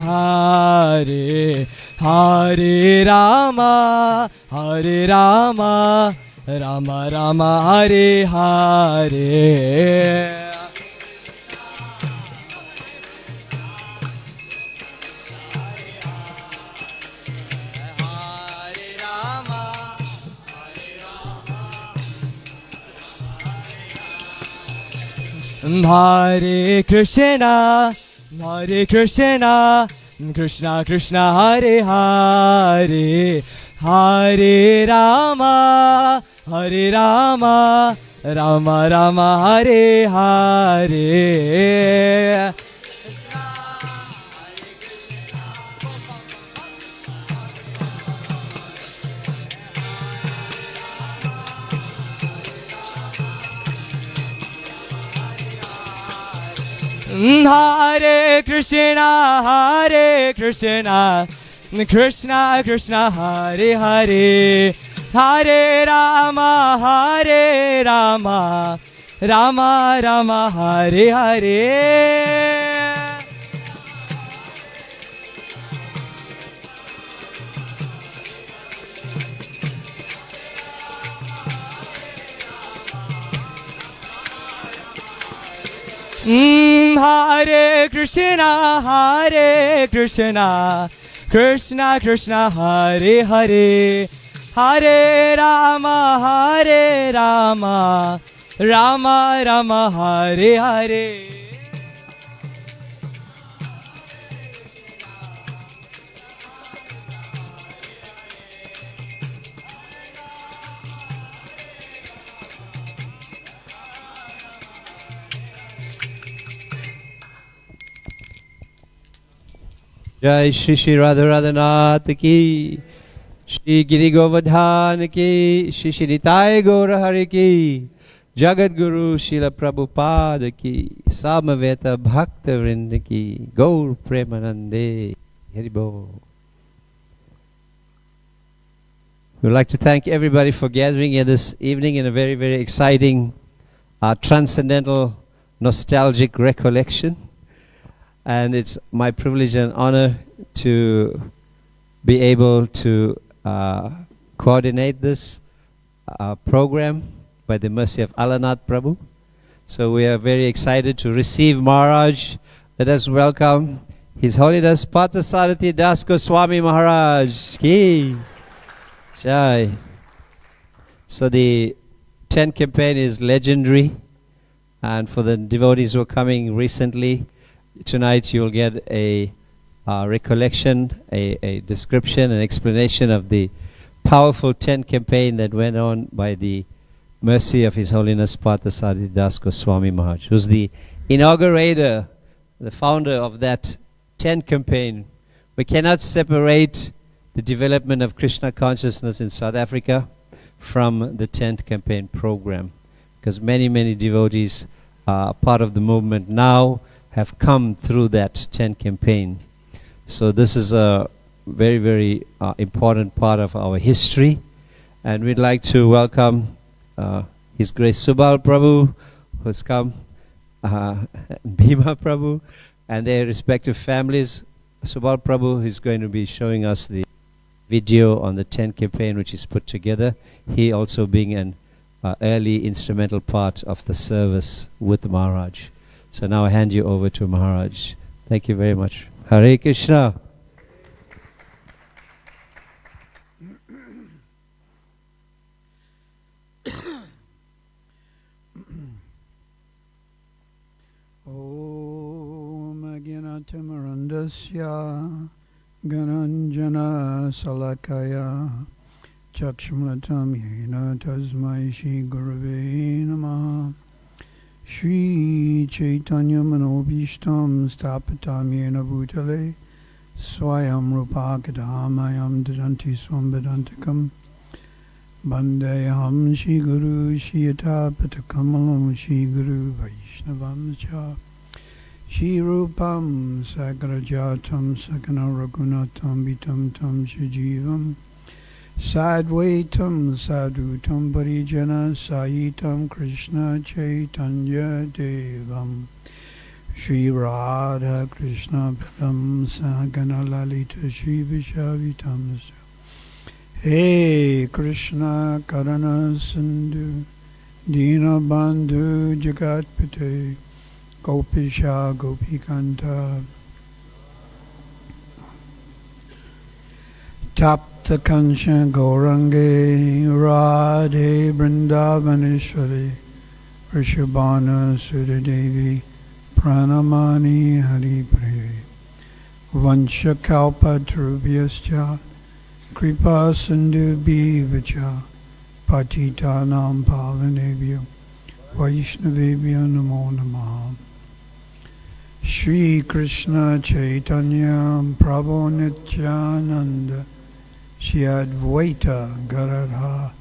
Hare Hare Rama Hare Rama Rama Rama Hare Hare. Hare Krishna, Hare Krishna, Krishna Krishna Hare Hare, Hare Rama, Hare Rama, Rama Rama Hare Hare. Hare Krishna, Hare Krishna, Krishna Krishna Hare Hare, Hare Rama, Hare Rama, Rama Rama Hare Hare. Hare Krishna, Hare Krishna, Krishna Krishna Hare Hare, Hare Rama, Hare Rama, Rama Rama Hare Hare. Jai Shri Shri Radha Radhanath ki, Shri Giri Govardhan ki, Shri Shri Nitai Gaura Hari ki, Jagat Guru Srila Prabhupada ki, Samaveta Bhakta Vrinda ki, Gaur Premanande, Haribo. We would like to thank everybody for gathering here this evening in a very, very exciting, transcendental, nostalgic recollection. And it's my privilege and honor to be able to coordinate this program by the mercy of Alanath Prabhu. So we are very excited to receive Maharaj. Let us welcome His Holiness Partha Sarathi Das Goswami Maharaj Ki Jai. So the 10 campaign is legendary, and for the devotees who are coming recently, tonight you'll get a recollection, a description, an explanation of the powerful 10 campaign that went on by the mercy of His Holiness Partha Sarathi Das Goswami Maharaj, who's the inaugurator, the founder of that 10 campaign. We cannot separate the development of Krishna consciousness in South Africa from the 10th campaign program, because many, many devotees are part of the movement now, have come through that 10 campaign. So this is a very, very important part of our history, and we'd like to welcome His Grace Subal Prabhu, who's come, Bhima Prabhu, and their respective families. Subal Prabhu is going to be showing us the video on the 10 campaign which is put together, he also being an early instrumental part of the service with Maharaj. So now I hand you over to Maharaj. Thank you very much. Hare Krishna. Om Agyanatimarandasya Gananjana Salakaya Chakshmalatam Yena Tasmai Shri Gurave Namaha Shri Chaitanya Manobhishtam Stapatam Yena Bhutale Swayam Rupakadamayam Dadanti Swambadantikam Bandeham Shri Guru Shri Yatapatakamalam Shri Guru Vaishnavam Cha Shri Rupam Sagrajatam Sakana Raghunatam Vitam Tam Shajivam Sadvaitam Sadhutam Parijana Sahitam Krishna Chaitanya Devam Shri Radha Krishna Padam Sagana Lalita Shri Vishavitam. Hey Krishna Karana Sindhu Dina Bandhu Jagatpate Gopisha Gopikanta Tapta Kansha Gaurange Radhe Vrindavaneshwari Rishabhana Suradevi Pranamani Hari Priye Vansha Kalpa Trubhyascha Kripa Sindhu Bhivacha Patitanam Pavanebhyo Vaishnavebhyo Namo Namaha. Shri Krishna Chaitanya Prabhu Nityananda Shri Advaita Garadha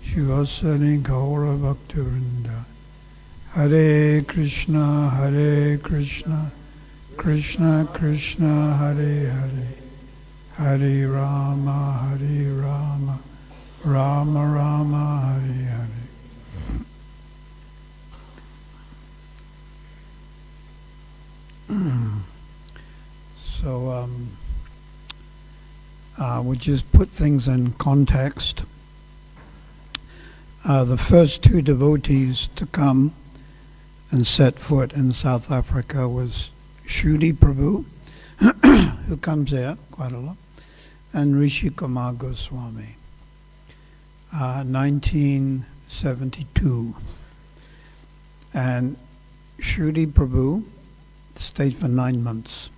Shivasani Gaura Bhaktivinoda. Hare Krishna, Krishna Krishna, Hare Hare, Hare Rama, Rama Rama, Hare Hare. So we'll just put things in context. The first two devotees to come and set foot in South Africa was Shruti Prabhu, who comes here quite a lot, and Rishi Kumar Goswami, 1972. And Shruti Prabhu stayed for 9 months.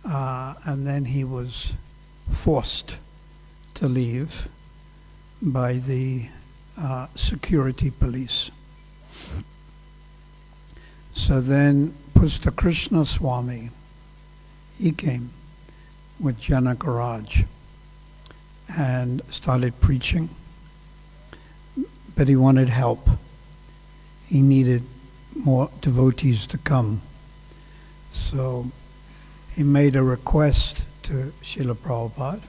And then he was forced to leave by the security police. So then Pusta Krishna Swami, he came with Janakaraj and started preaching, but he wanted help. He needed more devotees to come. So he made a request to Srila Prabhupada,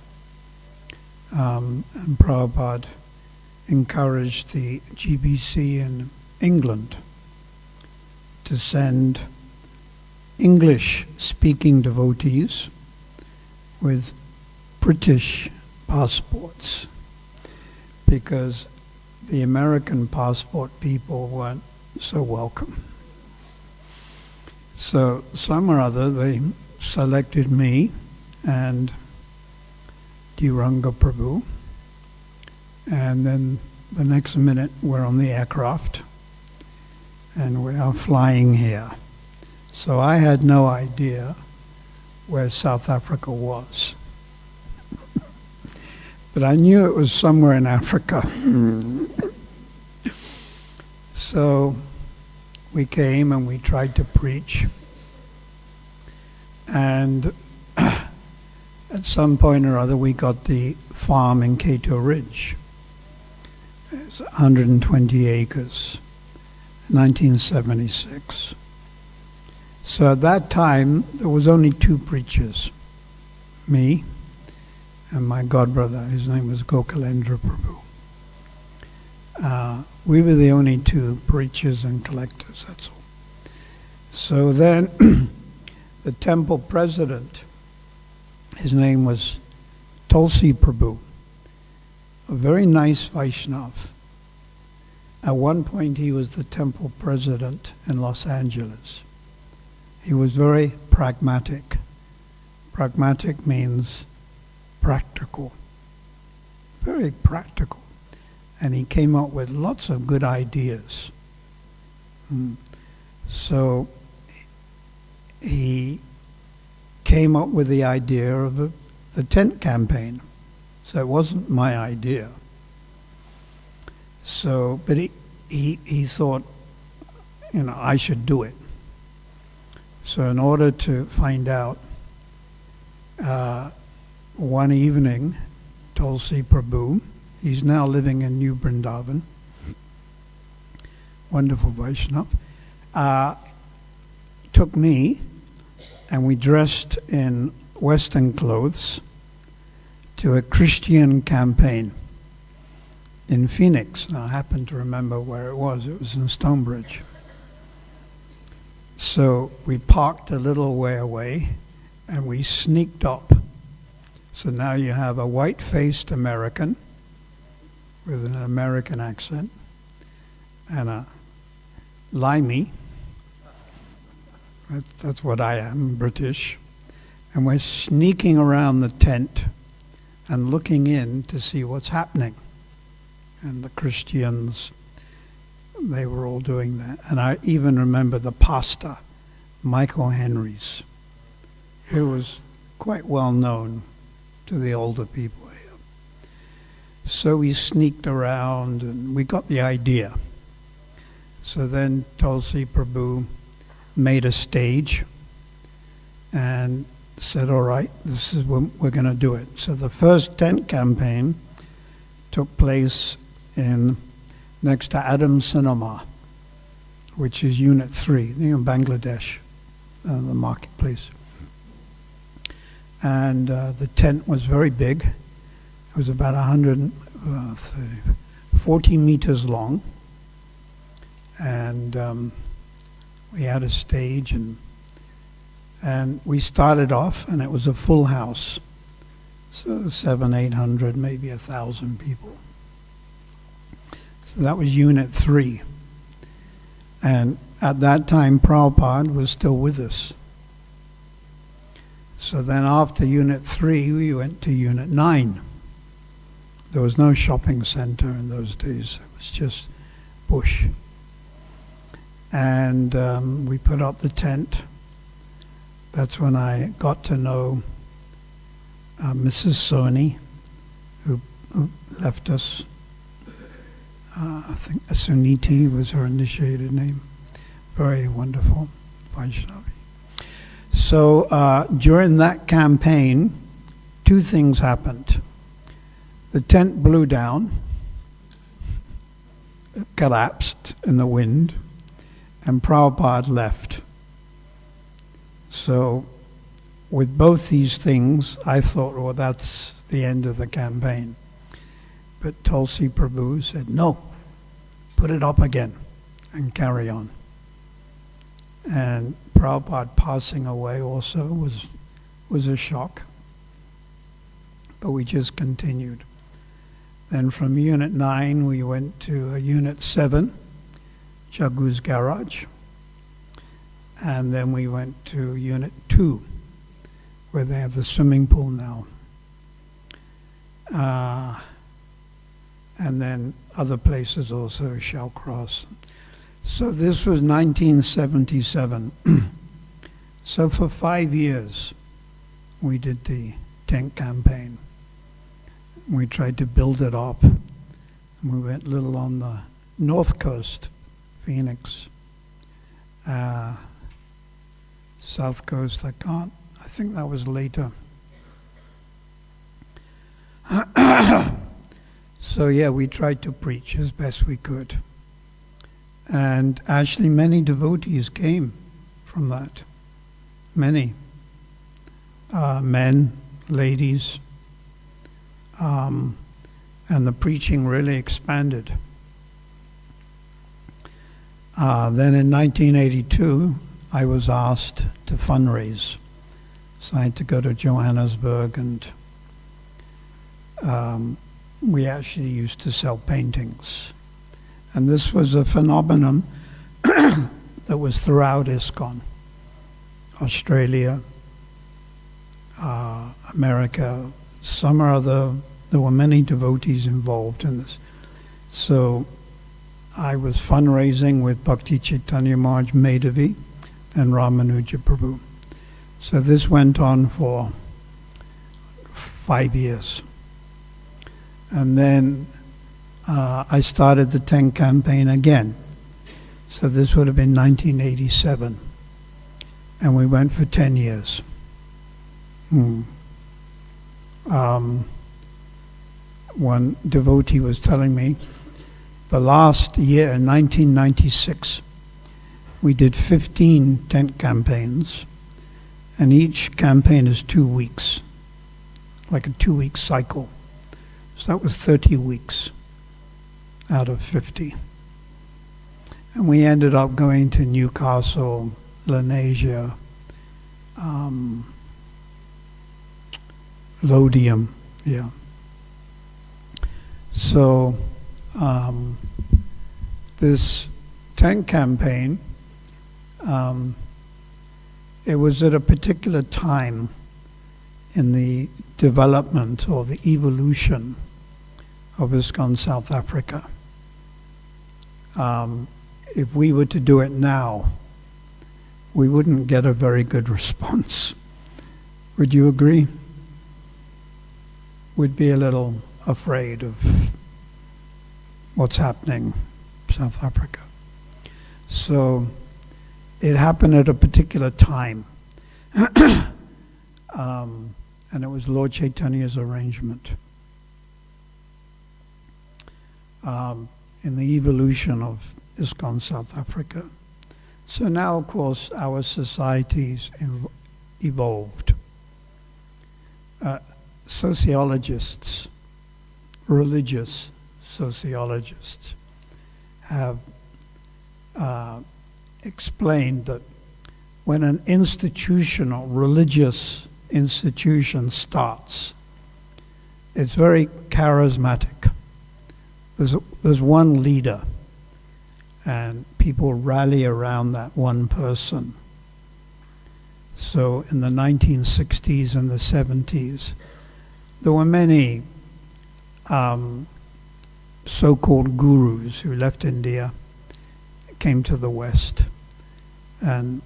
and Prabhupada encouraged the GBC in England to send English-speaking devotees with British passports, because the American passport people weren't so welcome. So some or other they selected me and Dhiranga Prabhu, and then the next minute we're on the aircraft and we are flying here. So I had no idea where South Africa was. But I knew it was somewhere in Africa. So we came and we tried to preach. And at some point or other we got the farm in Cato Ridge. It's 120 acres, 1976. So at that time there was only 2 preachers, me and my godbrother. His name was Gokulendra Prabhu. We were the only 2 preachers and collectors, that's all. So then the temple president, his name was Tulsi Prabhu, a very nice Vaishnav. At one point he was the temple president in Los Angeles. He was very pragmatic. Pragmatic means practical, very practical. And he came up with lots of good ideas. So he came up with the idea of the tent campaign. So it wasn't my idea. So, but he thought, I should do it. So in order to find out, one evening, Tulsi Prabhu, he's now living in New Vrindavan, wonderful Vaishnav, took me and we dressed in Western clothes to a Christian campaign in Phoenix. Now I happen to remember where it was. It was in Stonebridge. So we parked a little way away and we sneaked up. So now you have a white-faced American with an American accent and a limey. That's what I am, British. And we're sneaking around the tent and looking in to see what's happening. And the Christians, they were all doing that. And I even remember the pastor, Michael Henrys, who was quite well known to the older people here. So we sneaked around and we got the idea. So then Tulsi Prabhu made a stage and said, all right, this is when we're going to do it. So the first tent campaign took place next to Adam Cinema, which is Unit 3, in Bangladesh, the marketplace. And the tent was very big. It was about 40 meters long. And we had a stage, and we started off, and it was a full house. So 700-800, maybe 1,000 people. So that was Unit 3. And at that time, Prabhupada was still with us. So then after Unit 3, we went to Unit 9. There was no shopping center in those days. It was just bush. And we put up the tent. That's when I got to know Mrs. Soni, who left us. I think Suniti was her initiated name. Very wonderful Vaishnavi. So during that campaign, two things happened. The tent blew down, it collapsed in the wind, and Prabhupada left. So with both these things, I thought, well, that's the end of the campaign. But Tulsi Prabhu said, no, put it up again and carry on. And Prabhupada passing away also was a shock. But we just continued. Then from Unit 9, we went to Unit 7, Jagu's Garage. And then we went to Unit 2, where they have the swimming pool now. And then other places also, Shellcross. So this was 1977. So for 5 years, we did the tent campaign. We tried to build it up. We went a little on the north coast, Phoenix. South coast, I think that was later. So yeah, we tried to preach as best we could. And actually many devotees came from that. Many. Men, ladies. And the preaching really expanded. Then in 1982, I was asked to fundraise. So I had to go to Johannesburg, and we actually used to sell paintings. And this was a phenomenon that was throughout ISKCON. Australia, America, some or other, there were many devotees involved in this. So I was fundraising with Bhakti Chaitanya Maharaj Madhavi and Ramanuja Prabhu. So this went on for 5 years. And then I started the tent campaign again. So this would have been 1987. And we went for 10 years. One devotee was telling me the last year, in 1996, we did 15 tent campaigns, and each campaign is 2 weeks, like a 2-week cycle. So that was 30 weeks out of 50. And we ended up going to Newcastle, Lenasia, Lodium, yeah. So this tank campaign, it was at a particular time in the development or the evolution of ISKCON South Africa. If we were to do it now, we wouldn't get a very good response. Would you agree? We'd be a little afraid of what's happening in South Africa. So it happened at a particular time. And it was Lord Chaitanya's arrangement. In the evolution of ISKCON South Africa. So now, of course, our society's evolved. Sociologists, religious sociologists, have explained that when an institutional religious institution starts, it's very charismatic. There's one leader, and people rally around that one person. So in the 1960s and the 70s, there were many so-called gurus who left India, came to the West, and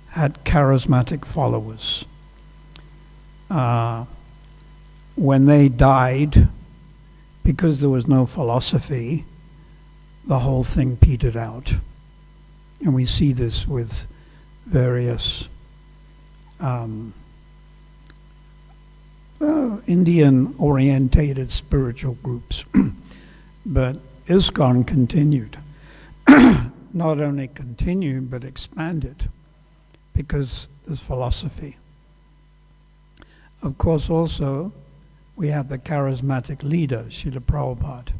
had charismatic followers. When they died, because there was no philosophy, the whole thing petered out. And we see this with various Indian-orientated spiritual groups. But ISKCON continued. Not only continued, but expanded, because there's philosophy. Of course, also, we have the charismatic leader, Srila Prabhupada.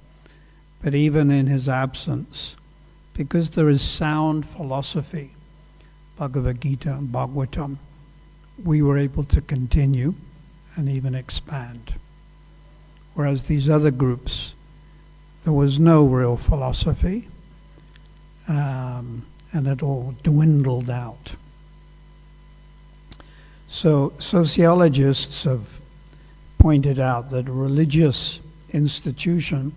But even in his absence, because there is sound philosophy, Bhagavad Gita and Bhagavatam, we were able to continue and even expand. Whereas these other groups, there was no real philosophy, and it all dwindled out. So sociologists have pointed out that a religious institution,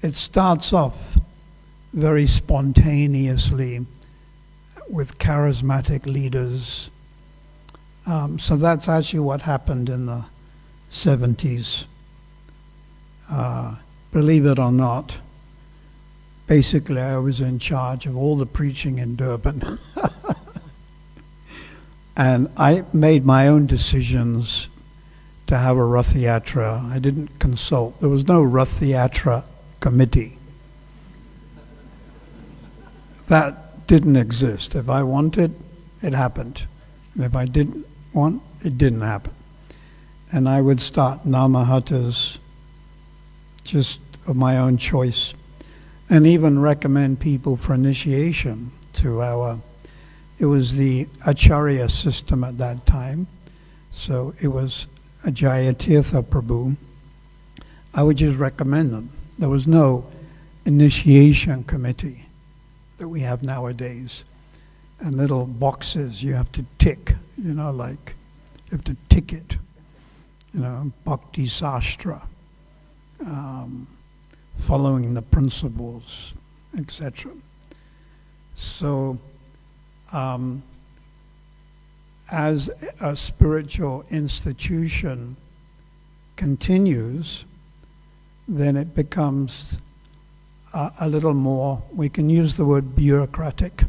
it starts off very spontaneously with charismatic leaders. So that's actually what happened in the 70s. Believe it or not, basically I was in charge of all the preaching in Durban. And I made my own decisions to have a Rath Yatra. I didn't consult. There was no Rath Yatra committee. That didn't exist. If I wanted, it happened. And if I didn't want, it didn't happen. And I would start Namahatas just of my own choice, and even recommend people for initiation to our, it was the Acharya system at that time, so it was Ajayatirtha Prabhu. I would just recommend them. There was no initiation committee that we have nowadays, and little boxes you have to tick, like you have to tick it, Bhakti Sastra, following the principles, etc. So, as a spiritual institution continues, then it becomes a little more, we can use the word bureaucratic,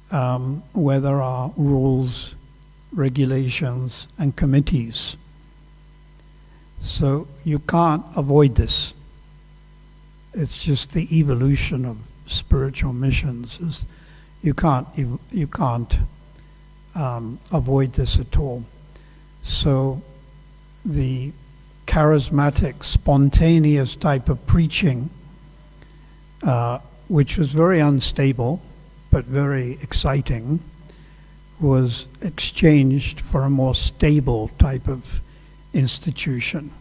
where there are rules, regulations, and committees. So you can't avoid this. It's just the evolution of spiritual missions. You can't avoid this at all. So the charismatic, spontaneous type of preaching, which was very unstable but very exciting, was exchanged for a more stable type of institution.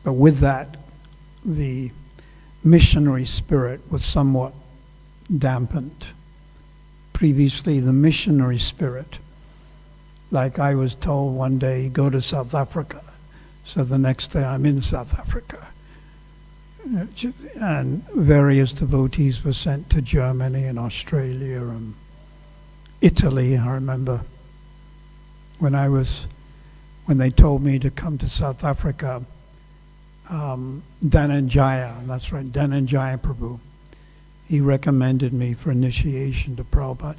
But with that, the missionary spirit was somewhat dampened. Previously, the missionary spirit, like I was told one day, go to South Africa. So the next day I'm in South Africa. And various devotees were sent to Germany and Australia and Italy. I remember when they told me to come to South Africa, Dhananjaya, that's right, Dhananjaya Prabhu, he recommended me for initiation to Prabhupada.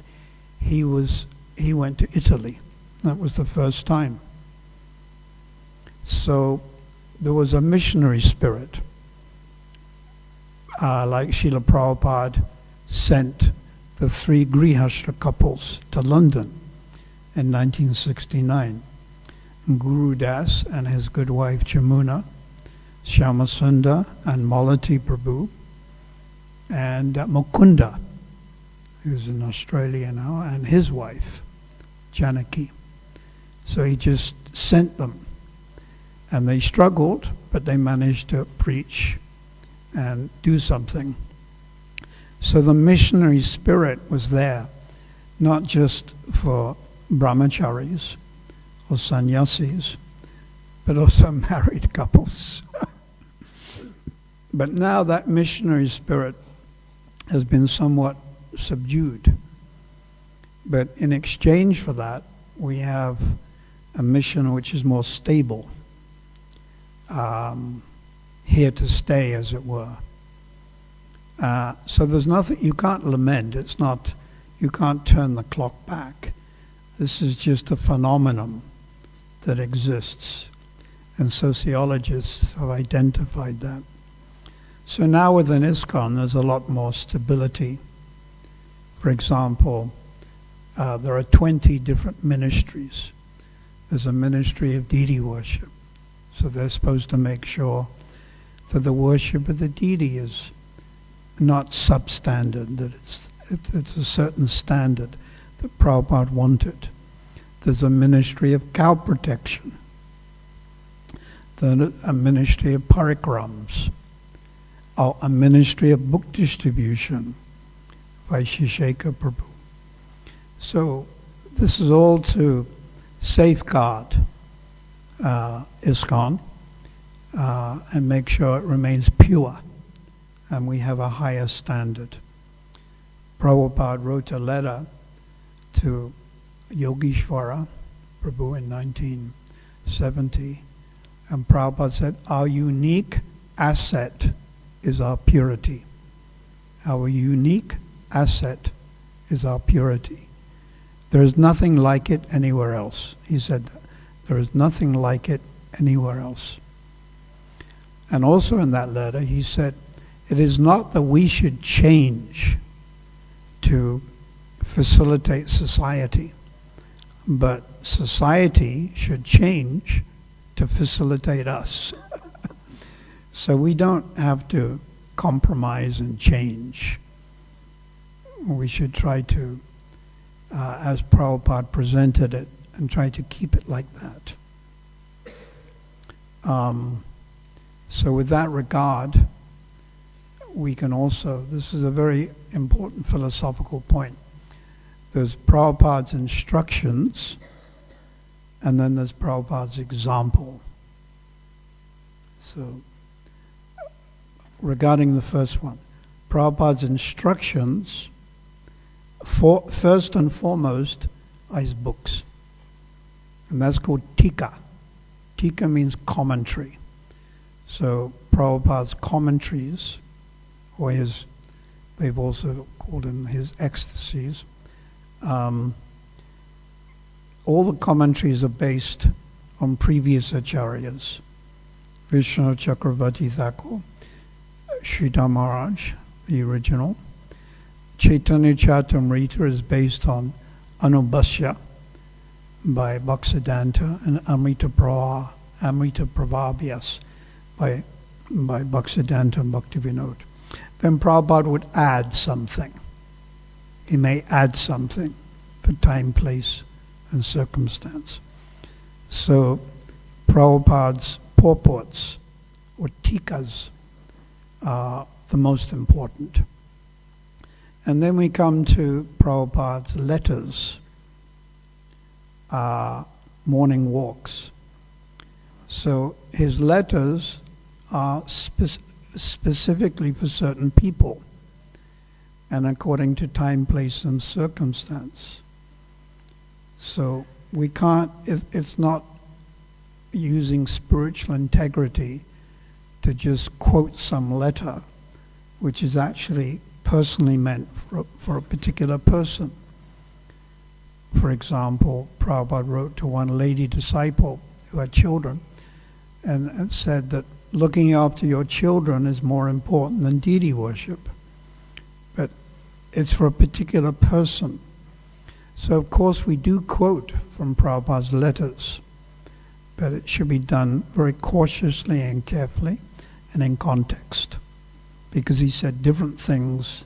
He went to Italy. That was the first time. So there was a missionary spirit. Like Srila Prabhupada sent the 3 Grihastha couples to London in 1969. Guru Das and his good wife Jamuna, Shyamasundar and Malati Prabhu, and Mukunda, who's in Australia now, and his wife, Janaki. So he just sent them. And they struggled, but they managed to preach and do something. So the missionary spirit was there, not just for brahmacharis or sannyasis, but also married couples. But now that missionary spirit has been somewhat subdued. But in exchange for that, we have a mission which is more stable, here to stay, as it were. So there's nothing, you can't lament, it's not, you can't turn the clock back. This is just a phenomenon that exists, and sociologists have identified that. So now within ISKCON there's a lot more stability. For example, there are 20 different ministries. There's a ministry of deity worship. So they're supposed to make sure that the worship of the deity is not substandard, that it's a certain standard that Prabhupada wanted. There's a ministry of cow protection. There's a ministry of parikrams. A ministry of book distribution by Shisheka Prabhu. So this is all to safeguard ISKCON and make sure it remains pure and we have a higher standard. Prabhupada wrote a letter to Yogeshwara Prabhu in 1970, and Prabhupada said, our unique asset is our purity. Our unique asset is our purity. There is nothing like it anywhere else. He said that. There is nothing like it anywhere else. And also in that letter, he said, it is not that we should change to facilitate society, but society should change to facilitate us. So we don't have to compromise and change. We should try to, as Prabhupada presented it, and try to keep it like that. So with that regard, we can also, this is a very important philosophical point. There's Prabhupada's instructions, and then there's Prabhupada's example. So, regarding the first one, Prabhupada's instructions, first and foremost, are his books. And that's called Tika. Tika means commentary. So Prabhupada's commentaries, or they've also called him his ecstasies, all the commentaries are based on previous acharyas. Vishnu Chakravarti Thakur, Sridhar Maharaj, the original. Chaitanya Charitamrita is based on Anubhashya by Bhaktisiddhanta, and Amrita Prabhavyas by Bhaktisiddhanta and Bhaktivinoda. Then Prabhupada would add something. He may add something for time, place, and circumstance. So Prabhupada's purports or tikas are the most important. And then we come to Prabhupada's letters, morning walks. So his letters are specifically for certain people and according to time, place, and circumstance. So we can't, it's not using spiritual integrity to just quote some letter which is actually personally meant for a particular person. For example, Prabhupada wrote to one lady disciple who had children and said that looking after your children is more important than deity worship. But it's for a particular person. So of course we do quote from Prabhupada's letters, but it should be done very cautiously and carefully and in context, because he said different things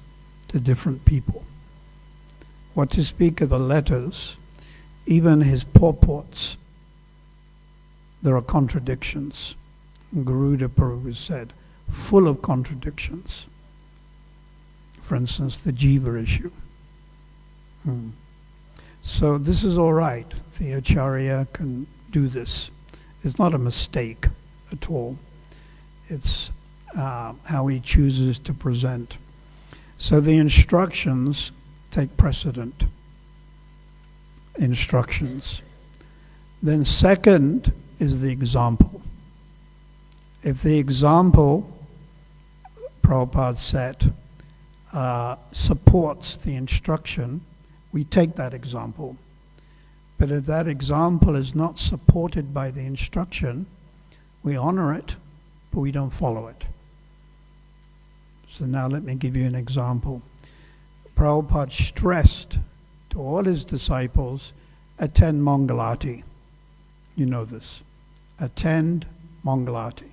to different people. What to speak of the letters, even his purports, there are contradictions. Garuda Prabhu said, full of contradictions. For instance, the jiva issue. So this is all right. The Acharya can do this. It's not a mistake at all. It's how he chooses to present. So the instructions take precedent. Instructions. Then second is the example. If the example, Prabhupada said, supports the instruction, we take that example. But if that example is not supported by the instruction, we honor it, but we don't follow it. So now let me give you an example. Prabhupada stressed to all his disciples, attend Mangalati. You know this. Attend Mangalati.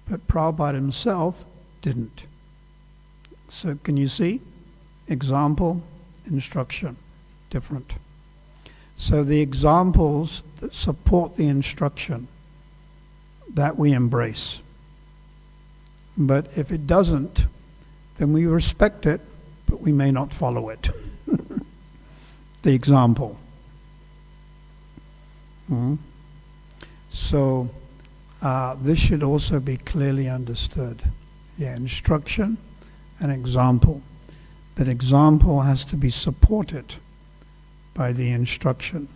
But Prabhupada himself didn't. So can you see? Example, instruction, different. So the examples that support the instruction, that we embrace. But if it doesn't, then we respect it, but we may not follow it. The example. So this should also be clearly understood. Yeah, instruction and example. But example has to be supported by the instruction.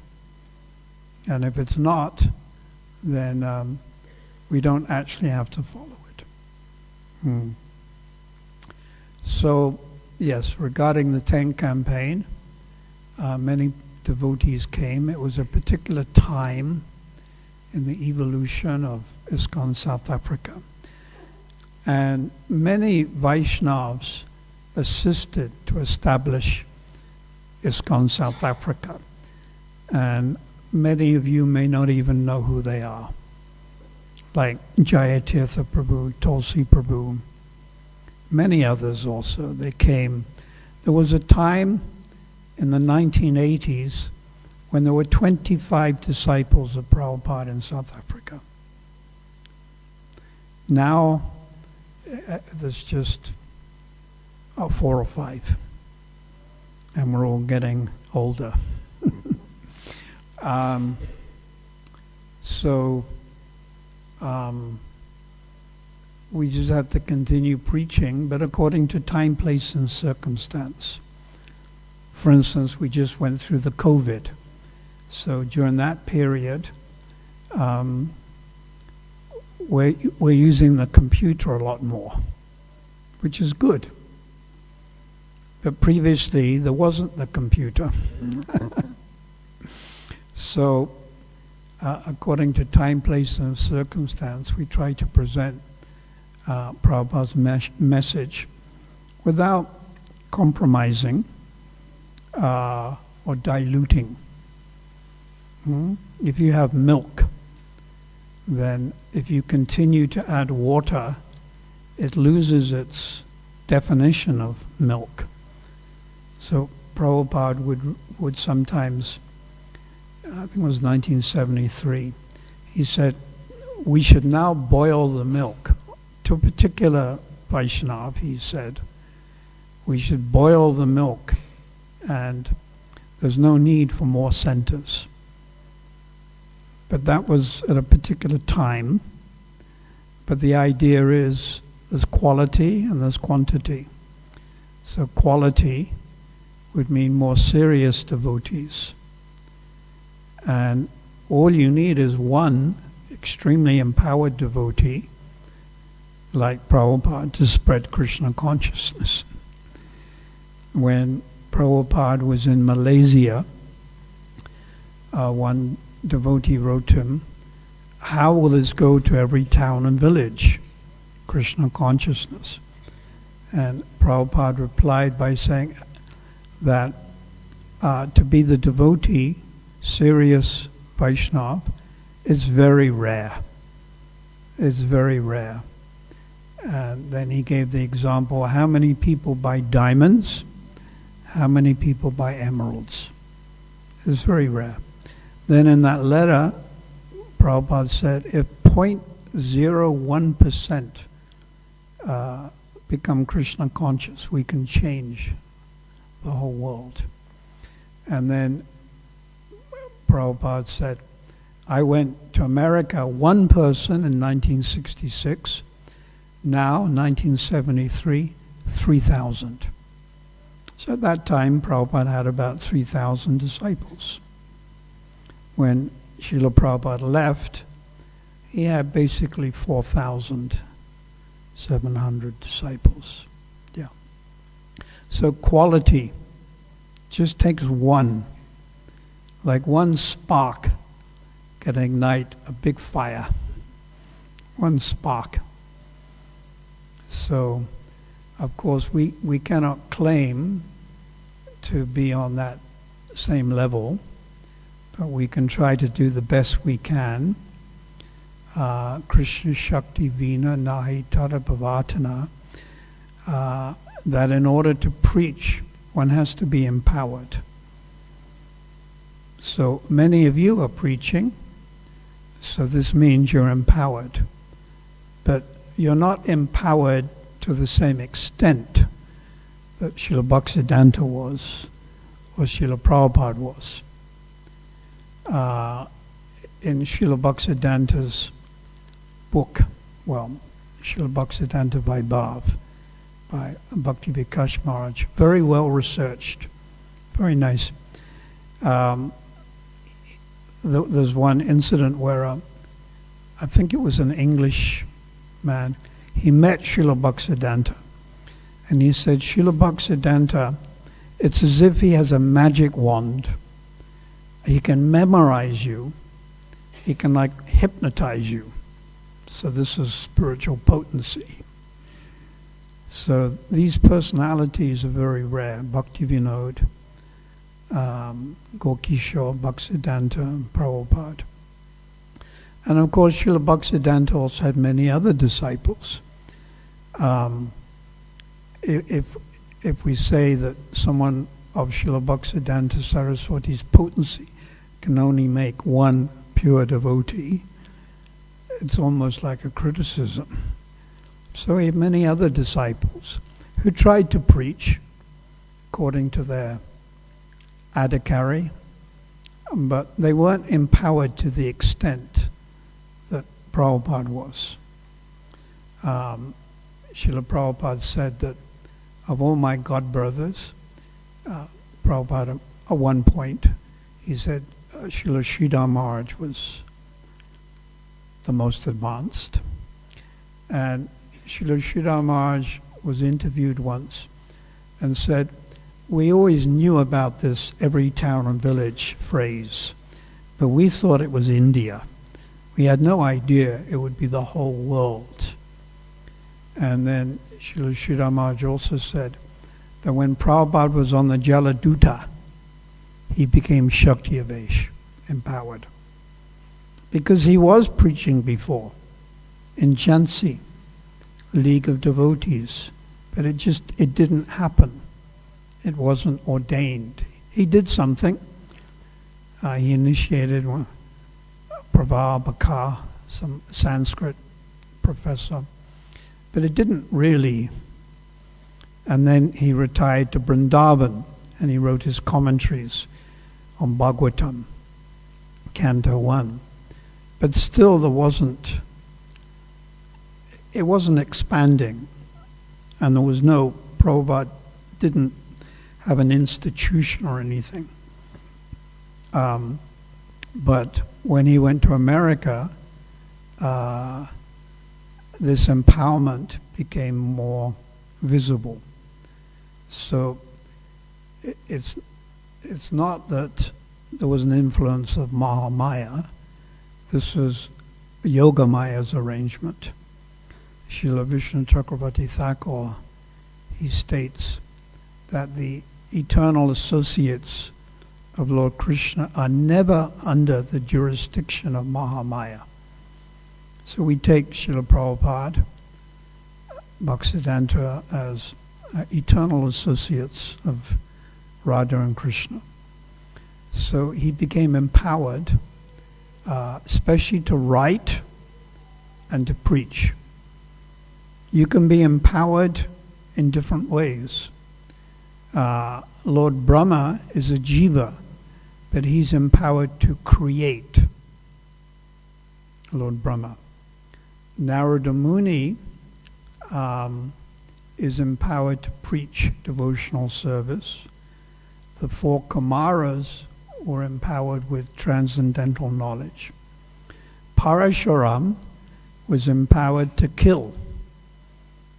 And if it's not, then we don't actually have to follow it. So, yes, regarding the 10 campaign, many devotees came. It was a particular time in the evolution of ISKCON South Africa. And many Vaishnavas assisted to establish ISKCON South Africa. And many of you may not even know who they are. Like Jayatirtha Prabhu, Tulsi Prabhu, many others also. They came. There was a time in the 1980s when there were 25 disciples of Prabhupada in South Africa. Now, there's just 4 or 5. And we're all getting older. We just have to continue preaching, but according to time, place, and circumstance. For instance, we just went through the COVID. So during that period, we're using the computer a lot more, which is good. But previously, there wasn't the computer. So, according to time, place, and circumstance, we try to present Prabhupada's message without compromising or diluting. If you have milk, then if you continue to add water, it loses its definition of milk. So Prabhupada would sometimes, I think it was 1973, he said, we should now boil the milk. To a particular Vaishnav, he said, we should boil the milk, and there's no need for more centers. But that was at a particular time. But the idea is there's quality and there's quantity. So quality would mean more serious devotees. And all you need is one extremely empowered devotee, like Prabhupada, to spread Krishna consciousness. When Prabhupada was in Malaysia, one devotee wrote to him, how will this go to every town and village, Krishna consciousness? And Prabhupada replied by saying that to be the devotee, serious Vaishnava, is very rare. It's very rare. And then he gave the example, how many people buy diamonds? How many people buy emeralds? It's very rare. Then in that letter, Prabhupada said, if 0.01% become Krishna conscious, we can change the whole world. And then Prabhupada said, I went to America, one person in 1966, now, 1973, 3,000. So at that time, Prabhupada had about 3,000 disciples. When Srila Prabhupada left, he had basically 4,700 disciples. Yeah. So quality just takes one. Like one spark can ignite a big fire. One spark. So, of course, we cannot claim to be on that same level, but we can try to do the best we can. Krishna Shakti Vina Nahi Tada Bhavatana, that in order to preach, one has to be empowered. So many of you are preaching, so this means you're empowered. But you're not empowered to the same extent that Srila Bhaktisiddhanta was, or Srila Prabhupada was. In Srila Bhaktisiddhanta's book, Srila Bhaktisiddhanta Vaibhav, by Bhakti Vikash Maharaj, very well researched, very nice. There's one incident where I think it was an English man, he met Srila Bhaktisiddhanta, and he said, Srila Bhaktisiddhanta, it's as if he has a magic wand. He can memorize you. He can like hypnotize you. So this is spiritual potency. So these personalities are very rare. Bhakti Vinod, Gokishore, Bhaktisiddhanta, and Prabhupada. And of course, Srila Bhaktisiddhanta also had many other disciples. If we say that someone of Srila Bhaktisiddhanta Saraswati's potency can only make one pure devotee, it's almost like a criticism. So he had many other disciples who tried to preach according to their adhikari, but they weren't empowered to the extent that Prabhupada was. Srila Prabhupada said that of all my god brothers, Prabhupada at one point, he said Srila Sridhar Maharaj was the most advanced. And Srila Sridhar Maharaj was interviewed once and said, we always knew about this every town and village phrase, but we thought it was India. We had no idea it would be the whole world. And then Srila Sridhar Maharaj also said that when Prabhupada was on the Jaladuta, he became Shakti Avesh, empowered. Because he was preaching before in Jhansi, League of Devotees, but it didn't happen. It wasn't ordained. He did something. He initiated one, Pravar Bakar, some Sanskrit professor, but it didn't really. And then he retired to Vrindavan, and he wrote his commentaries on Bhagavatam, Canto 1. But still it wasn't expanding, and there was no, Prabhupada didn't have an institution or anything. But when he went to America, this empowerment became more visible. So it's not that there was an influence of Mahamaya. This was Yoga Maya's arrangement. Srila Vishnu Chakravarti Thakur, he states that the eternal associates of Lord Krishna are never under the jurisdiction of Mahamaya. So we take Srila Prabhupada, Bhaktisiddhanta as eternal associates of Radha and Krishna. So he became empowered, especially to write and to preach. You can be empowered in different ways. Lord Brahma is a jiva, but he's empowered to create. Lord Brahma. Narada Muni is empowered to preach devotional service. The four Kumaras were empowered with transcendental knowledge. Parashuram was empowered to kill.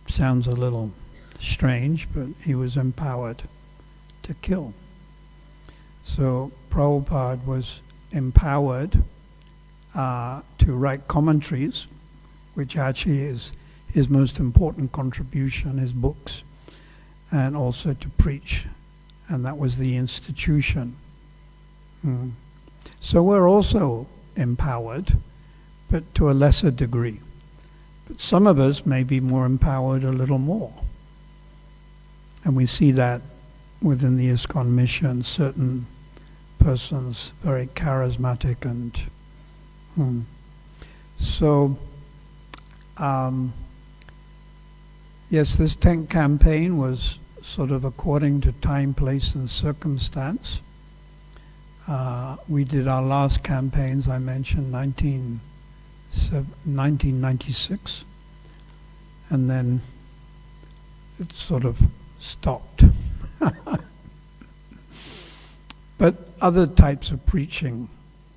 Sounds a little strange, but he was empowered to kill. So Prabhupada was empowered to write commentaries, which actually is his most important contribution, his books, and also to preach, and that was the institution. So we're also empowered, but to a lesser degree. But some of us may be more empowered a little more. And we see that within the ISKCON mission, certain persons very charismatic and so yes, this tent campaign was sort of according to time, place, and circumstance. We did our last campaigns, I mentioned, 1996, and then it sort of stopped. But other types of preaching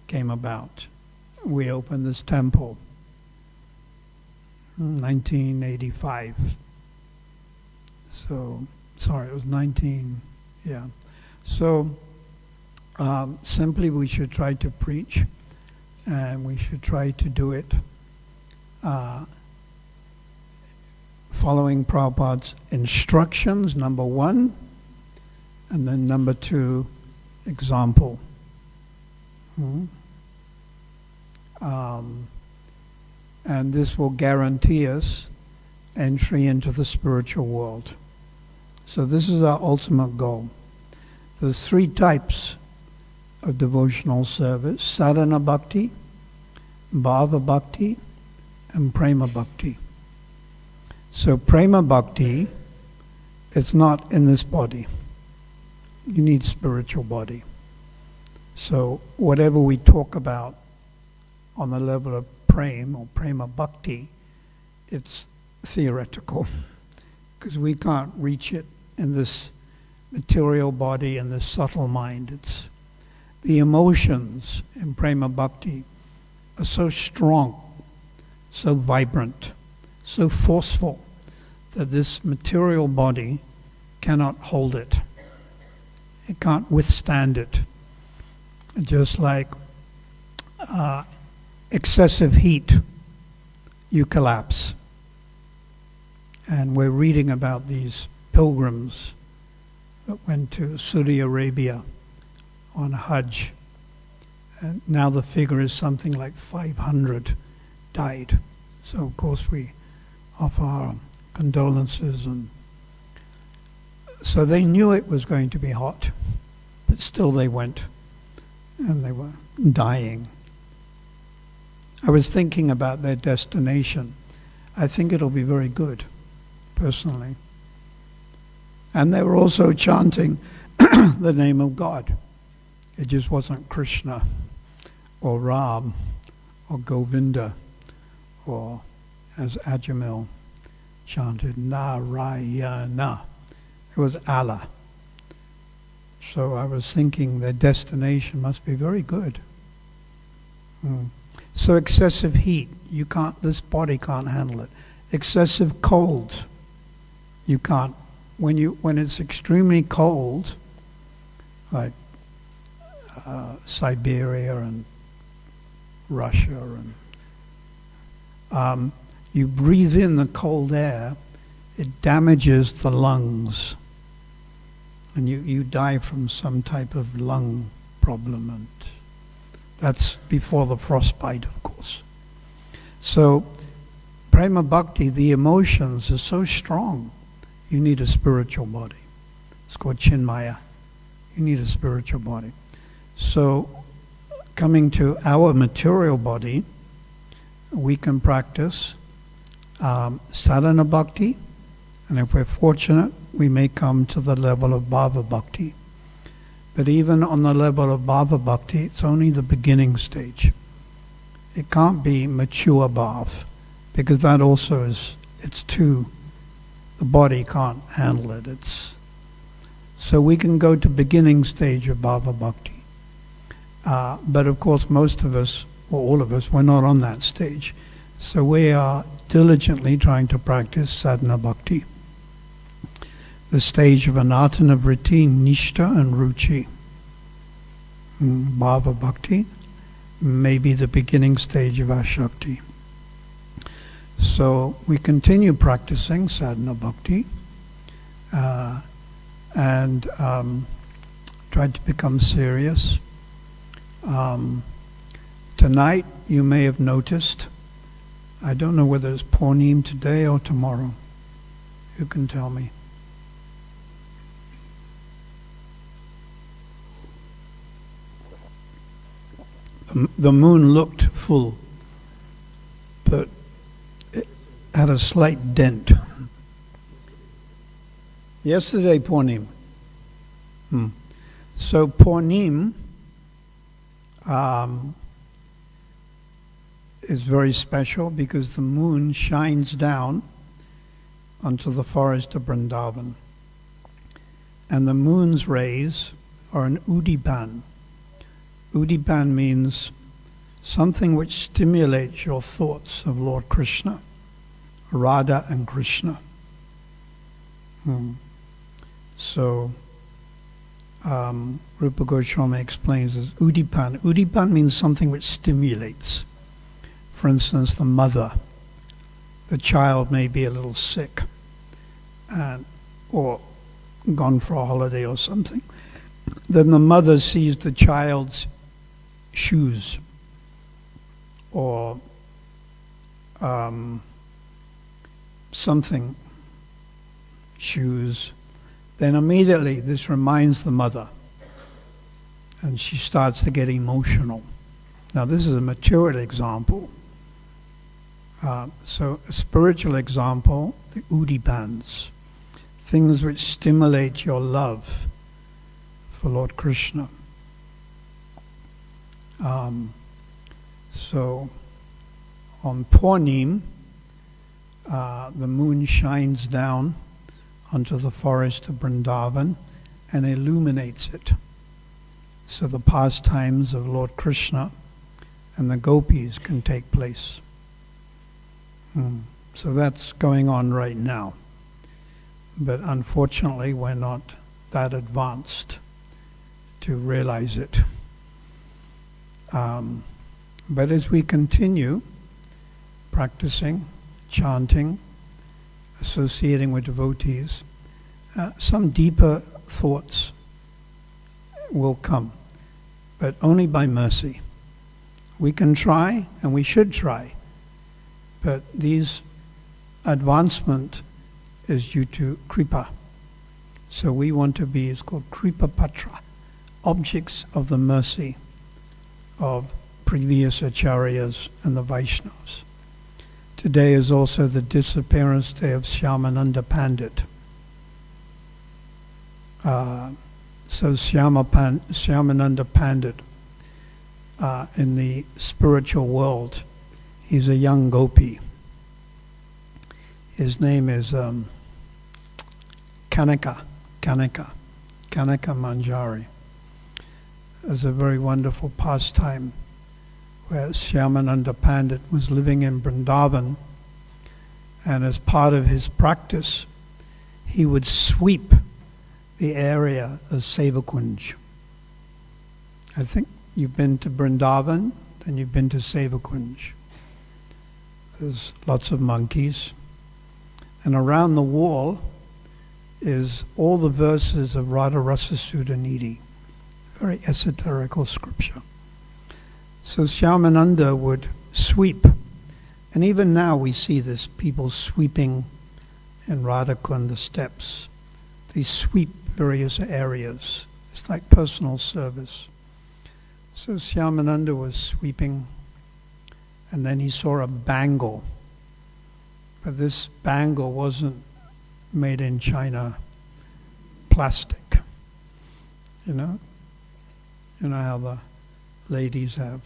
came about. We opened this temple in 1985. So, sorry, it was 19, yeah. So, simply we should try to preach, and we should try to do it following Prabhupada's instructions, number one, and then number two, example. And this will guarantee us entry into the spiritual world. So this is our ultimate goal. There's three types of devotional service: sadhana bhakti, bhava bhakti, and prema bhakti. So prema bhakti, it's not in this body. You need spiritual body. So whatever we talk about on the level of prema or prema bhakti, it's theoretical because we can't reach it in this material body and this subtle mind. It's the emotions in prema bhakti are so strong, so vibrant, so forceful that this material body cannot hold it. It can't withstand it. Just like excessive heat, you collapse. And we're reading about these pilgrims that went to Saudi Arabia on Hajj. And now the figure is something like 500 died. So of course we offer our condolences, and So they knew it was going to be hot, but still they went, and they were dying. I was thinking about their destination. I think it'll be very good, personally. And they were also chanting the name of God. It just wasn't Krishna or Ram or Govinda, or as Ajamil chanted, Narayana. It was Allah. So I was thinking their destination must be very good. So excessive heat, this body can't handle it. Excessive cold, you can't. When it's extremely cold, like Siberia and Russia, and you breathe in the cold air, it damages the lungs, and you die from some type of lung problem, and that's before the frostbite, of course. So prema bhakti, the emotions are so strong, you need a spiritual body. It's called chinmaya. You need a spiritual body. So coming to our material body, we can practice sadhana bhakti, and if we're fortunate, we may come to the level of bhava bhakti. But even on the level of bhava bhakti, it's only the beginning stage. It can't be mature bhav, because that also the body can't handle it. So we can go to beginning stage of bhava bhakti. But of course most of us, or all of us, we're not on that stage. So we are diligently trying to practice sadhana bhakti. The stage of anatana vritti, nishta and ruchi. Bhava bhakti may be the beginning stage of ashakti. So we continue practicing sadhana bhakti and try to become serious. Tonight, you may have noticed, I don't know whether it's Purnim today or tomorrow. Who can tell me? The moon looked full, but it had a slight dent. Yesterday, Purnim. So Purnim is very special because the moon shines down onto the forest of Vrindavan. And the moon's rays are an udipan. Udipan means something which stimulates your thoughts of Lord Krishna, Radha and Krishna. So Rupa Goswami explains as udipan. Udipan means something which stimulates. For instance, the mother. The child may be a little sick or gone for a holiday or something. Then the mother sees the child's shoes or something, shoes, then immediately this reminds the mother and she starts to get emotional. Now this is a material example. So a spiritual example, the udipans, things which stimulate your love for Lord Krishna. So on Purnim, the moon shines down onto the forest of Vrindavan and illuminates it. So the pastimes of Lord Krishna and the gopis can take place. So that's going on right now. But unfortunately, we're not that advanced to realize it. But as we continue practicing, chanting, associating with devotees, some deeper thoughts will come, but only by mercy. We can try, and we should try, but these advancement is due to kripa. So we want to be, it's called Kripa Patra, objects of the mercy of previous acharyas and the Vaishnavas. Today is also the disappearance day of Shyamananda Pandit. So Shyamananda Pandit, in the spiritual world, he's a young gopi. His name is Kanaka Manjari. There's a very wonderful pastime where Shyamananda Pandit was living in Vrindavan, and as part of his practice, he would sweep the area of Sevakunj. I think you've been to Vrindavan, then you've been to Sevakunj. There's lots of monkeys. And around the wall is all the verses of Radha Rasa Sudhanidhi, very esoterical scripture. So Shyamananda would sweep, and even now we see this, people sweeping in Radhakund, the steps. They sweep various areas. It's like personal service. So Shyamananda was sweeping, and then he saw a bangle. But this bangle wasn't made in China, plastic. You know how the ladies have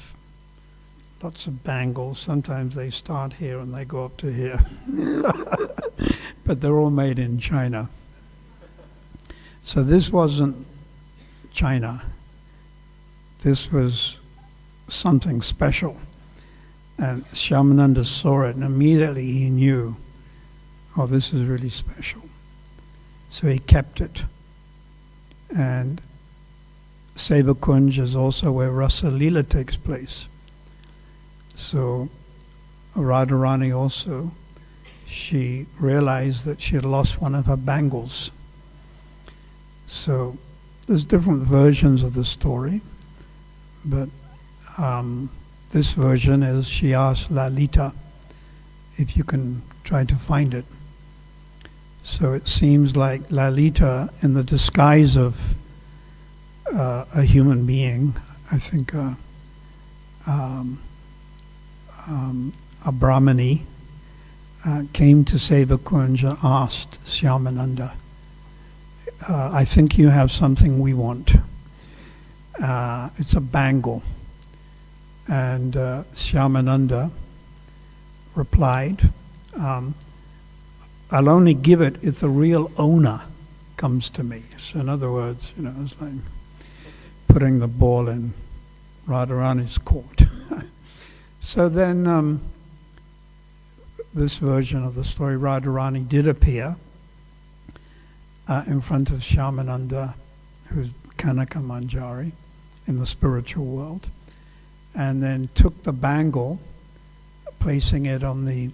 lots of bangles. Sometimes they start here and they go up to here. But they're all made in China. So this wasn't China. This was something special. And Shyamananda saw it, and immediately he knew, oh, this is really special. So he kept it. And Sevakunj is also where Rasa Leela takes place. So Radharani also, she realized that she had lost one of her bangles. So there's different versions of the story, but this version is she asked Lalita if you can try to find it. So it seems like Lalita, in the disguise of a human being, I think a Brahmani, came to Sevakunj and asked Shyamananda, I think you have something we want. It's a bangle. And Shyamananda replied, I'll only give it if the real owner comes to me. So in other words, it's like putting the ball in Radharani's court. So then this version of the story, Radharani did appear in front of Shyamananda, who's Kanaka Manjari, in the spiritual world, and then took the bangle, placing it on the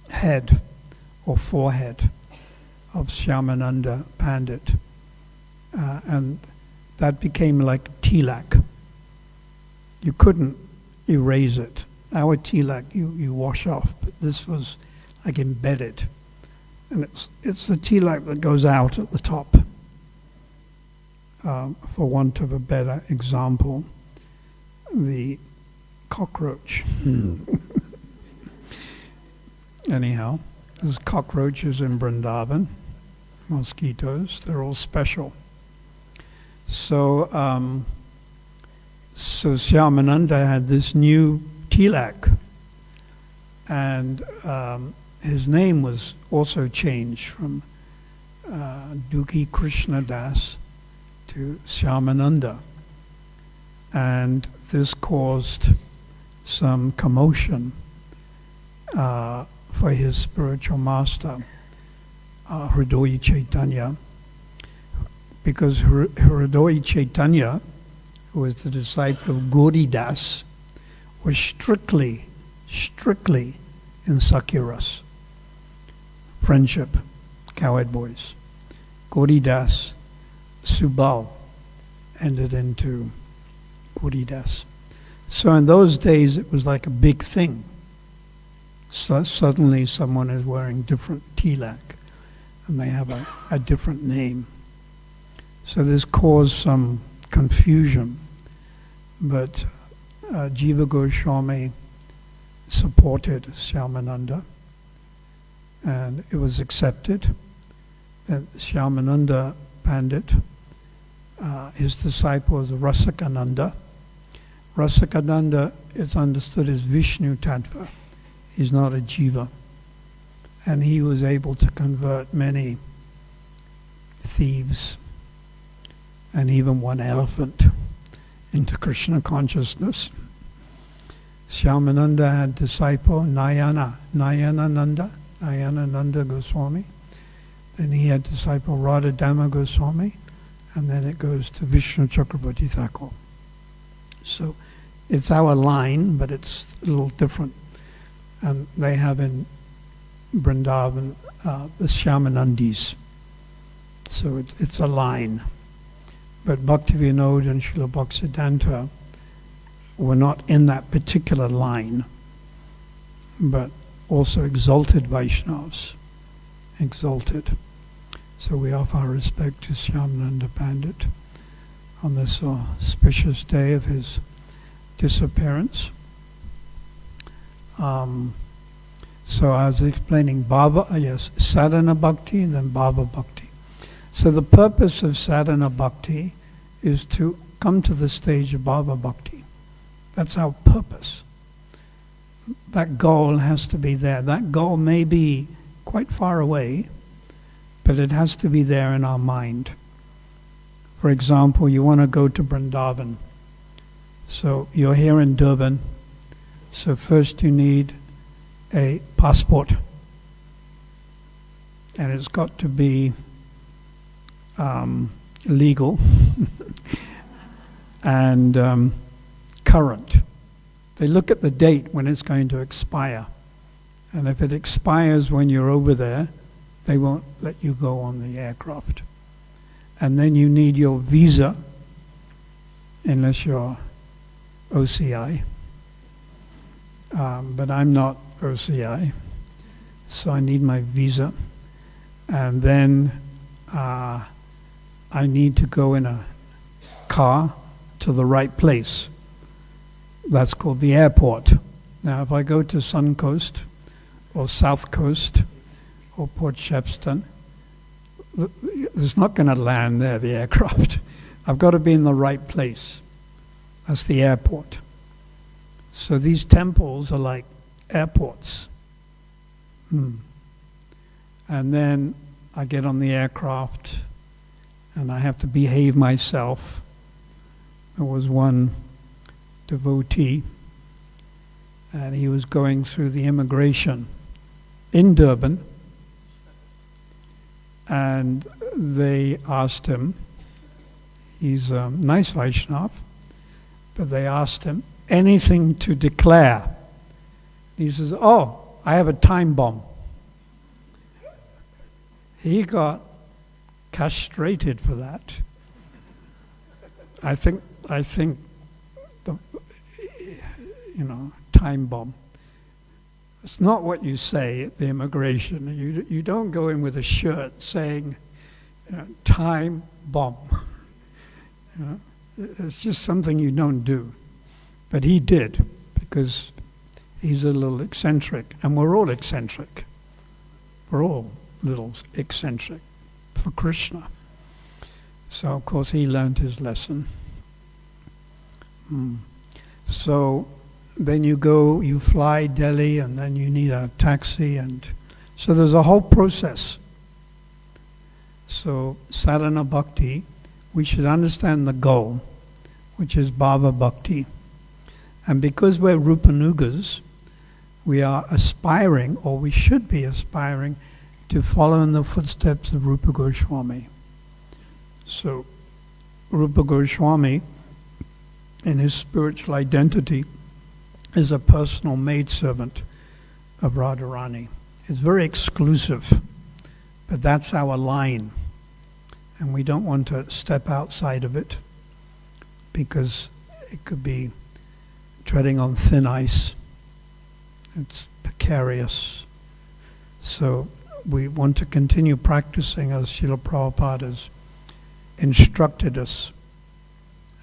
head or forehead of Shyamananda Pandit. And that became like tilak. You couldn't erase it. Our tilak you wash off, but this was like embedded. And it's the tilak that goes out at the top. For want of a better example, the cockroach. Anyhow, there's cockroaches in Vrindavan, mosquitoes, they're all special. So Shyamananda had this new tilak, and his name was also changed from Dukhi Krishna Das to Shyamananda. And this caused some commotion for his spiritual master, Hridoyi Chaitanya, because Hridoyi Chaitanya, who was the disciple of Gauri Das, was strictly in Sakyaras, friendship, cowherd boys. Gauri Das, Subal, entered into Gauri Das. So in those days it was like a big thing. So suddenly someone is wearing different tilak. and they have a different name. So this caused some confusion, but Jiva Goswami supported Shyamananda, and it was accepted that Shyamananda Pandit, his disciple is Rasakananda. Rasakananda is understood as Vishnu Tattva. He's not a Jiva. And he was able to convert many thieves and even one elephant into Krishna consciousness. Shyamananda had disciple Nayanananda Goswami. Then he had disciple Radha Goswami, and then it goes to Vishnu Chakravarti Thakur. So it's our line, but it's a little different. And they have in Vrindavan the Shyamanandis. So it's a line. But Bhaktivinoda and Srila Bhaktisiddhanta were not in that particular line, but also exalted Vaishnavas. Exalted. So we offer our respect to Shyamananda Pandit on this auspicious day of his disappearance. So I was explaining sadhana bhakti and then bhava bhakti. So the purpose of sadhana bhakti is to come to the stage of bhava bhakti. That's our purpose. That goal has to be there. That goal may be quite far away, but it has to be there in our mind. For example, you want to go to Vrindavan. So you're here in Durban. So first you need a passport. And it's got to be legal and current. They look at the date when it's going to expire. And if it expires when you're over there, they won't let you go on the aircraft. And then you need your visa, unless you're OCI. But I'm not OCI, so I need my visa. And then I need to go in a car to the right place. That's called the airport. Now, if I go to Sun Coast or South Coast or Port Shepstone, it's not going to land there, the aircraft. I've got to be in the right place. That's the airport. So these temples are like airports. And then I get on the aircraft and I have to behave myself. There was one devotee and he was going through the immigration in Durban, and they asked him, he's a nice Vaishnav, but they asked him, anything to declare? He says, oh, I have a time bomb. He got castrated for that. I think the, time bomb. It's not what you say at the immigration. You don't go in with a shirt saying, time bomb. It's just something you don't do. But he did, because he's a little eccentric, and we're all eccentric. We're all little eccentric for Krishna. So, of course, he learned his lesson. So then you fly Delhi, and then you need a taxi, and so there's a whole process. So sadhana bhakti, we should understand the goal, which is bhava bhakti. And because we're Rupanugas, we are aspiring, or we should be aspiring, to follow in the footsteps of Rupa Goswami. So Rupa Goswami, in his spiritual identity, is a personal maidservant of Radharani. It's very exclusive, but that's our line. And we don't want to step outside of it, because it could be treading on thin ice. It's precarious. So we want to continue practicing as Srila Prabhupada has instructed us,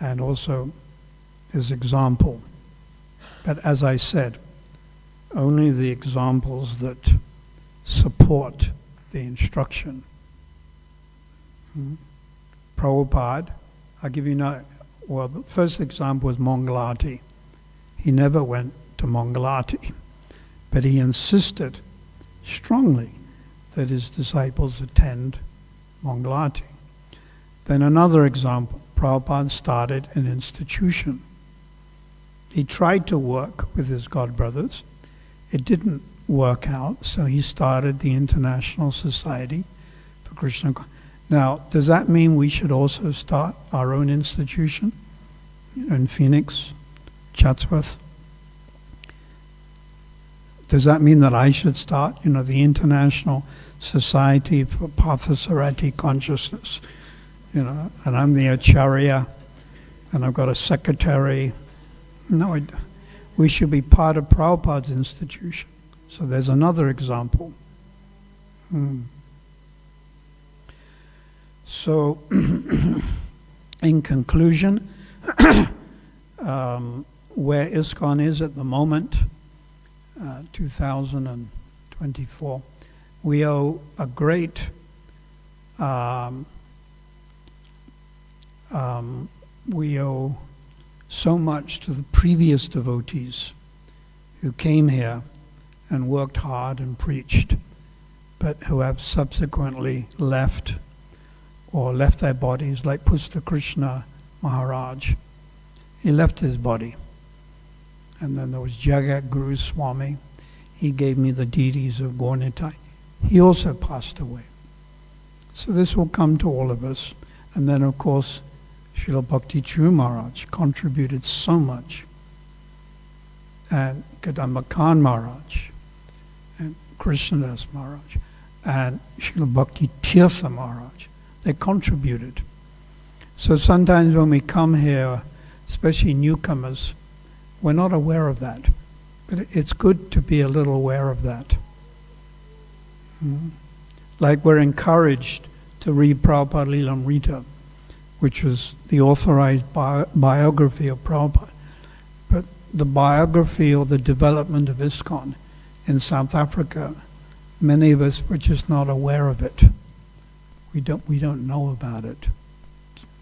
and also his example. But as I said, only the examples that support the instruction. Prabhupada, I'll give you the first example was Mangalati. He never went to Mangalati, but he insisted strongly that his disciples attend Mangalati. Then another example, Prabhupada started an institution. He tried to work with his godbrothers. It didn't work out, so he started the International Society for Krishna. Now, does that mean we should also start our own institution in Phoenix, Chatsworth? Does that mean that I should start, the International Society for Partha Sarathi Consciousness? And I'm the Acharya, and I've got a secretary. No, we should be part of Prabhupada's institution. So there's another example. So, in conclusion, where ISKCON is at the moment, 2024, we owe a great we owe so much to the previous devotees who came here and worked hard and preached, but who have subsequently left their bodies, like Pusta Krishna Maharaj. He left his body. And then there was Jagat Guru Swami. He gave me the deities of Gaurnitai. He also passed away. So this will come to all of us. And then, of course, Srila Bhakti Churu Maharaj contributed so much. And Kadamba Khan Maharaj, and Krishnadas Maharaj, and Srila Bhakti Tirtha Maharaj. They contributed. So sometimes when we come here, especially newcomers, we're not aware of that. But it's good to be a little aware of that. Like we're encouraged to read Prabhupada Lilamrita, which was the authorized biography of Prabhupada. But the biography or the development of ISKCON in South Africa, many of us were just not aware of it. We don't know about it.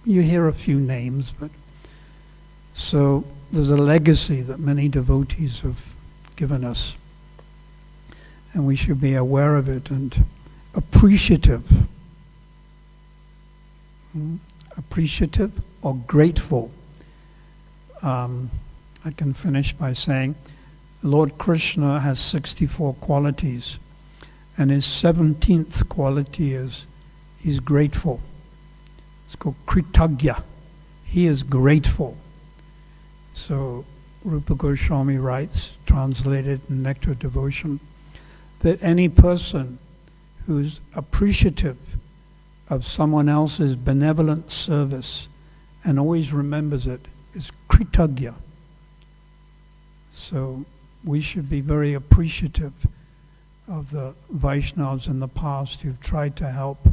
You hear a few names, but so there's a legacy that many devotees have given us, and we should be aware of it and appreciative. Appreciative or grateful. I can finish by saying Lord Krishna has 64 qualities, and his 17th quality is he's grateful. It's called Kritagya. He is grateful. So Rupa Goswami writes, translated in Nectar of Devotion, that any person who's appreciative of someone else's benevolent service and always remembers it is Kritagya. So we should be very appreciative of the Vaishnavas in the past who've tried to help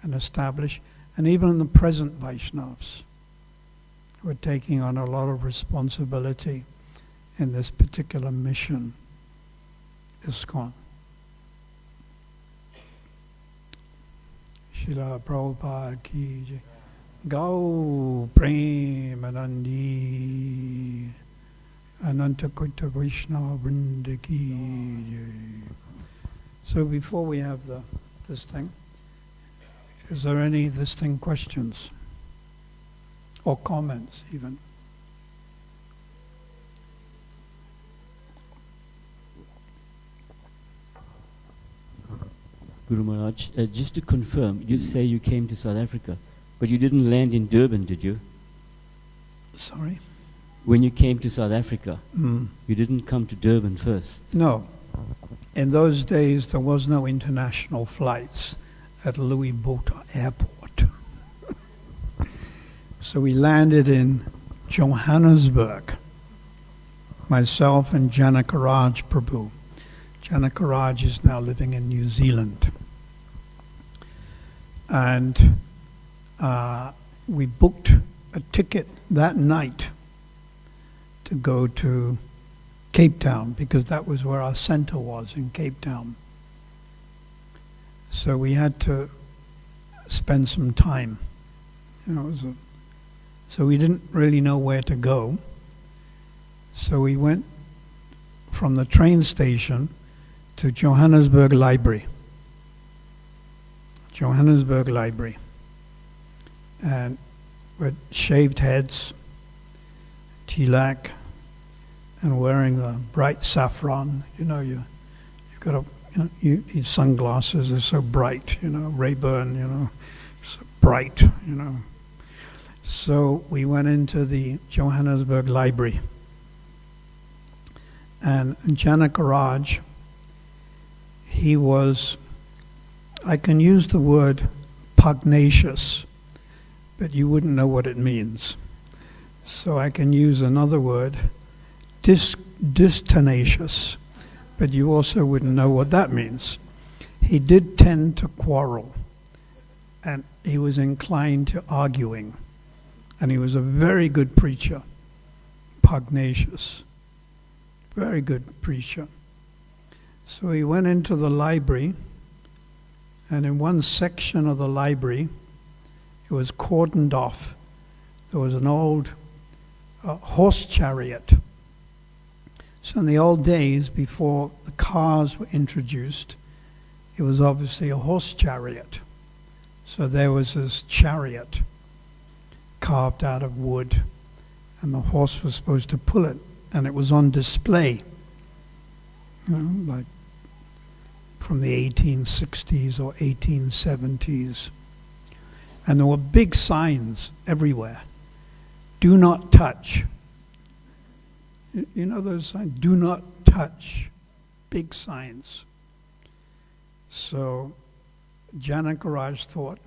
and establish, and even the present Vaishnavas who are taking on a lot of responsibility in this particular mission, ISKCON. Srila Prabhupada ki jai. Gau Premanandi Anantakutta Vaishnava Vrinda ki jai. So before we have this thing, is there any questions or comments even? Guru Maharaj, just to confirm, you say you came to South Africa, but you didn't land in Durban, did you? Sorry? When you came to South Africa, you didn't come to Durban first? No. In those days, there was no international flights at Louis Botha Airport. So we landed in Johannesburg, myself and Janakaraj Prabhu. Janakaraj is now living in New Zealand. And we booked a ticket that night to go to Cape Town, because that was where our center was, in Cape Town. So we had to spend some time. So we didn't really know where to go. So we went from the train station to Johannesburg Library. Johannesburg Library. And with shaved heads, tilak, and wearing the bright saffron. You've got you need sunglasses, they're so bright, Ray-Ban, so bright, So we went into the Johannesburg Library. And Janakaraj, he was, I can use the word pugnacious, but you wouldn't know what it means. So I can use another word, distenacious, but you also wouldn't know what that means. He did tend to quarrel, and he was inclined to arguing, and he was a very good preacher, pugnacious, very good preacher. So he went into the library, and in one section of the library, it was cordoned off. There was an old horse chariot. So in the old days, before the cars were introduced, it was obviously a horse chariot. So there was this chariot carved out of wood, and the horse was supposed to pull it, and it was on display, like from the 1860s or 1870s. And there were big signs everywhere. Do not touch. You know those signs? Do not touch. Big signs. So Janakaraj thought,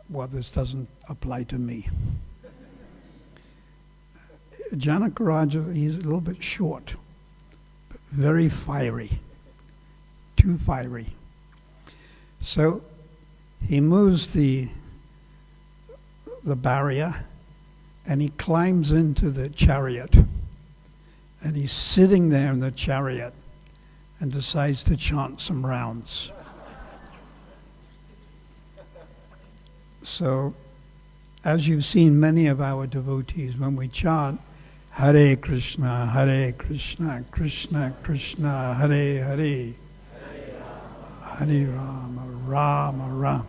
well, this doesn't apply to me. Janakaraj, he's a little bit short, but very fiery. Too fiery. So he moves the barrier, and he climbs into the chariot, and he's sitting there in the chariot and decides to chant some rounds. So, as you've seen many of our devotees, when we chant Hare Krishna, Krishna Krishna, Hare Hare, Hare Rama, Rama Rama,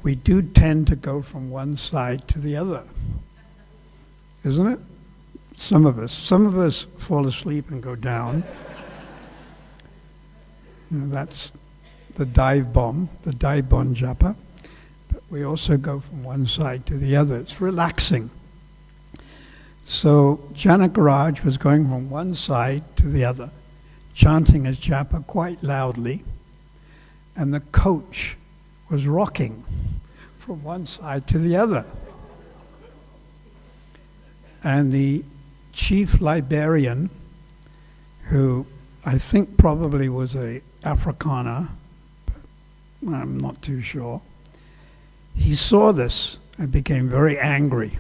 we do tend to go from one side to the other, isn't it? Some of us fall asleep and go down. That's the dive bomb japa. But we also go from one side to the other. It's relaxing. So Janakaraj was going from one side to the other, chanting his japa quite loudly, and the coach was rocking from one side to the other. And the chief librarian, who I think probably was a Afrikaner, but I'm not too sure, he saw this and became very angry.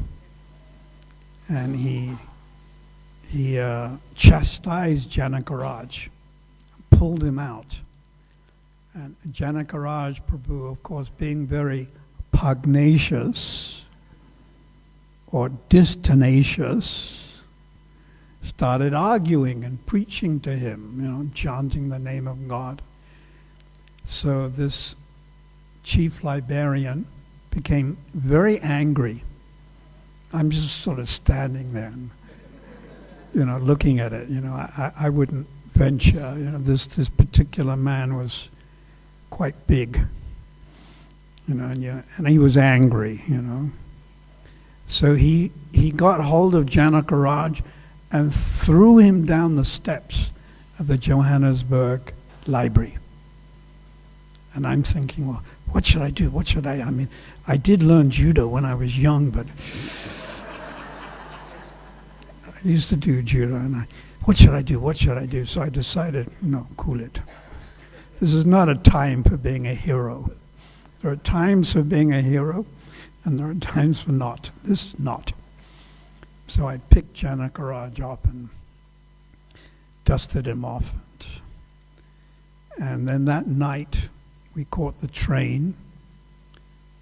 And he chastised Janakaraj, pulled him out. And Janakaraj Prabhu, of course, being very pugnacious or distenacious, started arguing and preaching to him, chanting the name of God. So this chief librarian became very angry. I'm just sort of standing there, and, looking at it. I wouldn't venture. This particular man was quite big, and he was angry, So he got hold of Janakaraj and threw him down the steps of the Johannesburg Library. And I'm thinking, well, what should I do? I did learn judo when I was young, but I used to do judo, what should I do? What should I do? So I decided, no, cool it. This is not a time for being a hero. There are times for being a hero, and there are times for not. This is not. So I picked Janakaraj up and dusted him off. And then that night, we caught the train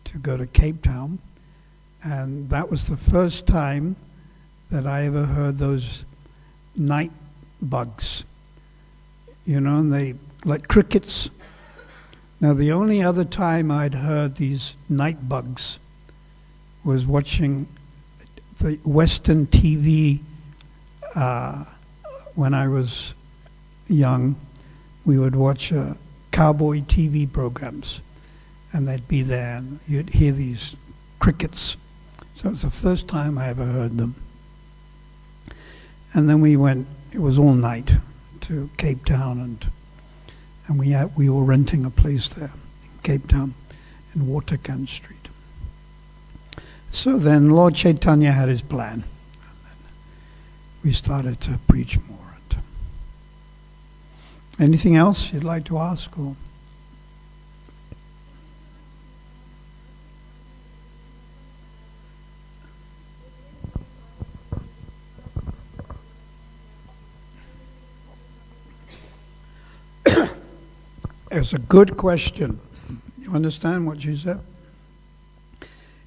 to go to Cape Town. And that was the first time that I ever heard those night bugs. You know, and they, like crickets. Now, the only other time I'd heard these night bugs was watching the Western TV when I was young. We would watch cowboy TV programs, and they'd be there, and you'd hear these crickets. So it was the first time I ever heard them. And then we went, it was all night, to Cape Town, and we were renting a place there in Cape Town, in Watercan Street. So then Lord Chaitanya had his plan, and then we started to preach more. Anything else you'd like to ask? Or? It's a good question. You understand what she said?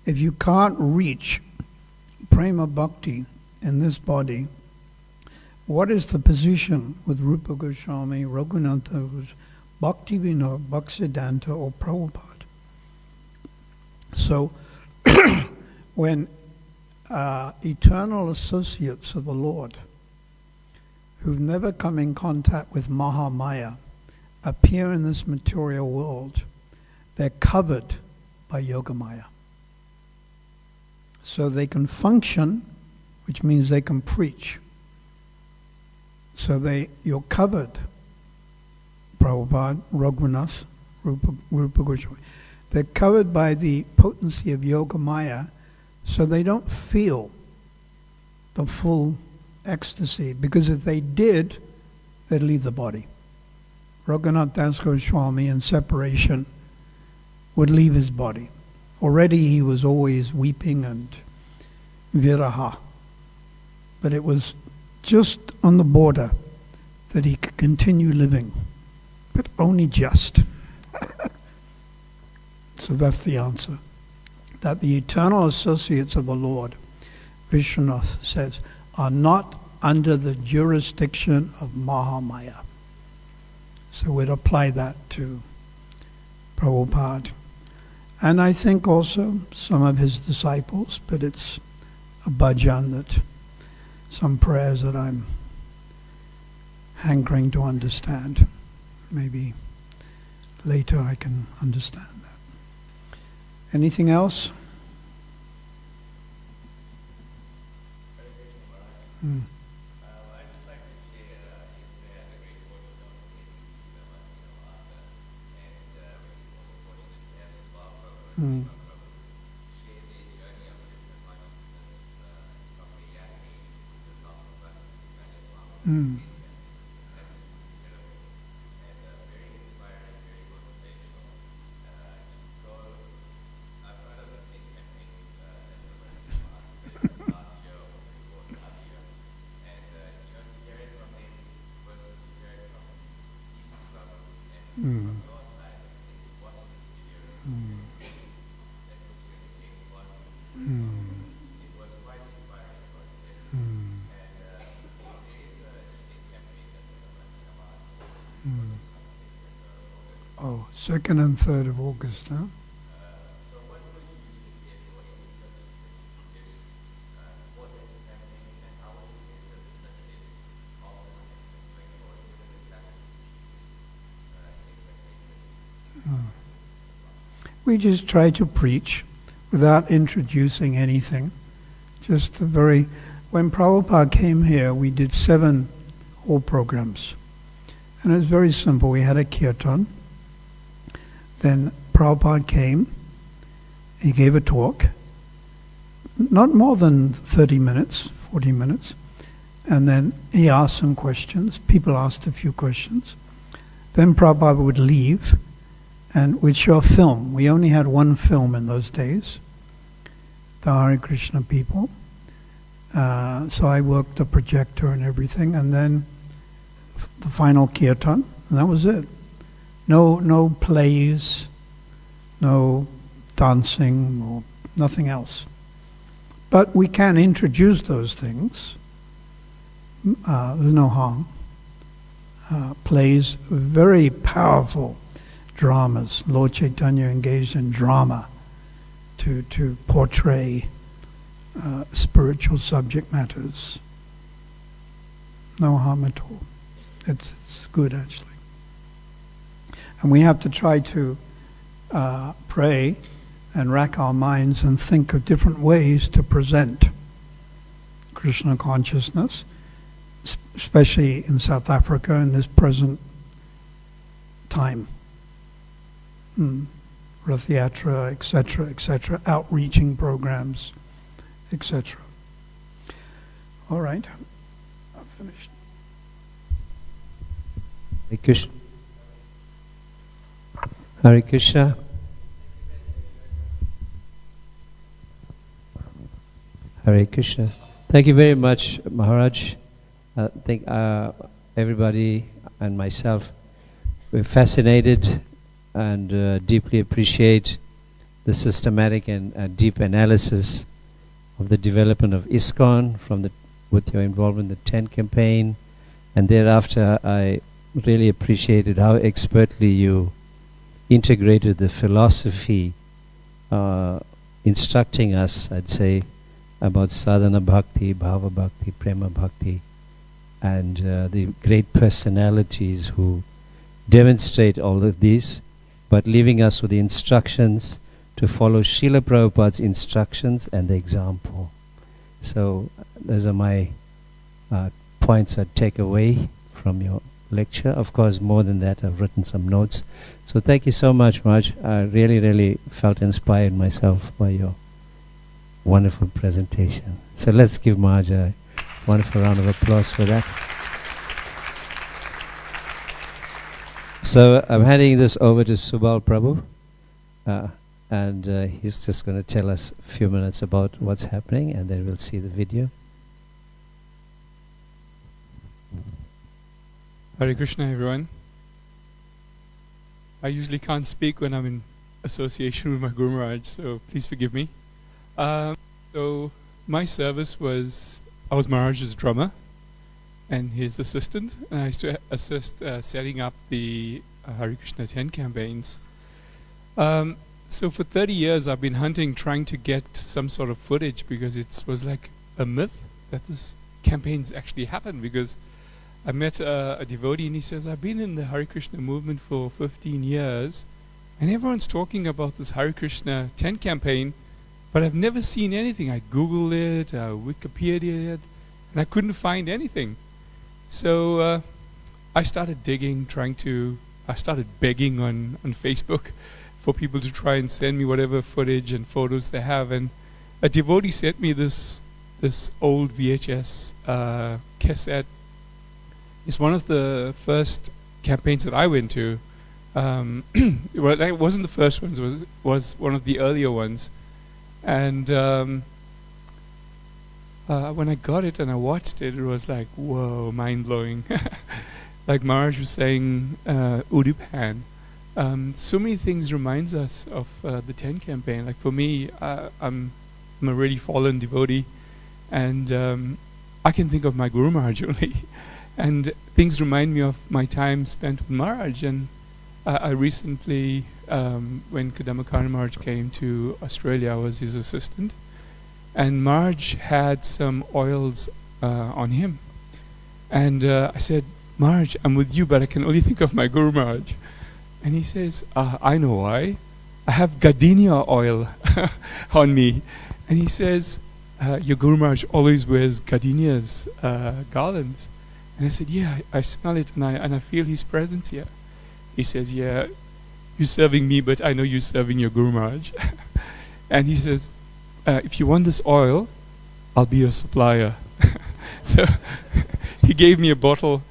If you can't reach prema bhakti in this body, what is the position with Rupa Goswami, Raghunatha, Bhakti Vinod, Bhaktisiddhanta, or Prabhupada? So, when eternal associates of the Lord, who've never come in contact with Mahamaya, appear in this material world, they're covered by Yogamaya. So they can function, which means they can preach. So you're covered, Prabhupada, Raghunath, Rupa Goswami. They're covered by the potency of Yogamaya, so they don't feel the full ecstasy, because if they did, they'd leave the body. Raghunath Das Goswami in separation would leave his body. Already he was always weeping and viraha. But it was just on the border that he could continue living, but only just. So that's the answer. That the eternal associates of the Lord, Vishwanath says, are not under the jurisdiction of Mahamaya. So we'd apply that to Prabhupada. And I think also some of his disciples, but it's a bhajan, that some prayers that I'm hankering to understand. Maybe later I can understand that. Anything else? Oh, 2nd and 3rd of August, huh? We just try to preach without introducing anything. Just the very... When Prabhupada came here, we did 7 whole programs. And it was very simple. We had a kirtan. Then Prabhupada came. He gave a talk. Not more than 30 minutes, 40 minutes. And then he asked some questions. People asked a few questions. Then Prabhupada would leave and we'd show a film. We only had one film in those days, the Hare Krishna people. So I worked the projector and everything, and then the final kirtan, and that was it. No plays, no dancing, or nothing else. But we can introduce those things. There's no harm. Plays, very powerful dramas. Lord Chaitanya engaged in drama to portray spiritual subject matters. No harm at all. It's good, actually. And we have to try to pray and rack our minds and think of different ways to present Krishna consciousness, especially in South Africa in this present time. Rath Yatra, etc., outreaching programs, etc. All right, I've finished. Hare Krishna. Hare Krishna. Hare Krishna. Thank you very much, Maharaj. I think everybody and myself, we're fascinated and deeply appreciate the systematic and deep analysis of the development of ISKCON with your involvement in the 10 campaign, and thereafter I really appreciated how expertly you integrated the philosophy, instructing us, I'd say, about sadhana bhakti, bhava bhakti, prema bhakti, and the great personalities who demonstrate all of these, but leaving us with the instructions to follow Srila Prabhupada's instructions and the example. So those are my points I'd take away from your lecture. Of course, more than that, I've written some notes. So thank you so much, Maharaj. I really, really felt inspired myself by your wonderful presentation. So let's give Maharaj a wonderful round of applause for that. So I'm handing this over to Subal Prabhu, and he's just going to tell us a few minutes about what's happening, and then we'll see the video. Hare Krishna, everyone. I usually can't speak when I'm in association with my Guru Maharaj, so please forgive me. So my service was, I was Maharaj's drummer and his assistant, and I used to assist setting up the Hare Krishna 10 campaigns. So for 30 years I've been hunting, trying to get some sort of footage, because it was like a myth that this campaigns actually happened, because I met a devotee and he says, I've been in the Hare Krishna movement for 15 years and everyone's talking about this Hare Krishna 10 campaign, but I've never seen anything. I Googled it, Wikipedia it, and I couldn't find anything. So I started digging, I started begging on Facebook for people to try and send me whatever footage and photos they have, and a devotee sent me this old VHS cassette. It's one of the first campaigns that I went to. Well, it wasn't the first ones, it was one of the earlier ones. And when I got it and I watched it, it was like, whoa, mind-blowing. Like Maharaj was saying, Udupan. So many things reminds us of the 10 campaign. Like for me, I'm a really fallen devotee, and I can think of my Guru Maharaj only. And things remind me of my time spent with Maharaj. And I recently, when Kadamakarna Maharaj came to Australia, I was his assistant. And Maharaj had some oils on him. And I said, Maharaj, I'm with you, but I can only think of my Guru Maharaj. And he says, I know why. I have gardenia oil on me. And he says, your Guru Maharaj always wears gardenias, garlands. And I said, yeah, I smell it and I feel his presence here. He says, yeah, you're serving me, but I know you're serving your Guru Maharaj. And he says, if you want this oil, I'll be your supplier. So he gave me a bottle,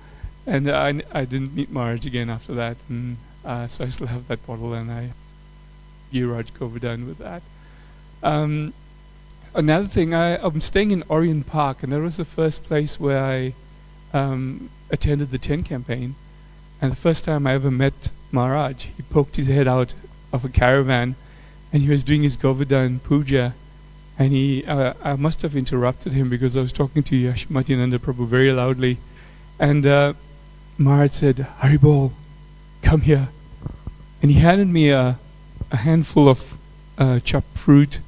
and I didn't meet Maharaj again after that. And so I still have that bottle, and I Giraj Govardhan with that. Another thing, I'm staying in Orion Park, and that was the first place where I attended the 10 campaign. And the first time I ever met Maharaj, he poked his head out of a caravan, and he was doing his Govardhan puja. And I must have interrupted him because I was talking to Yashimati Nanda Prabhu very loudly. And Maharaj said, Haribol, come here. And he handed me a handful of chopped fruit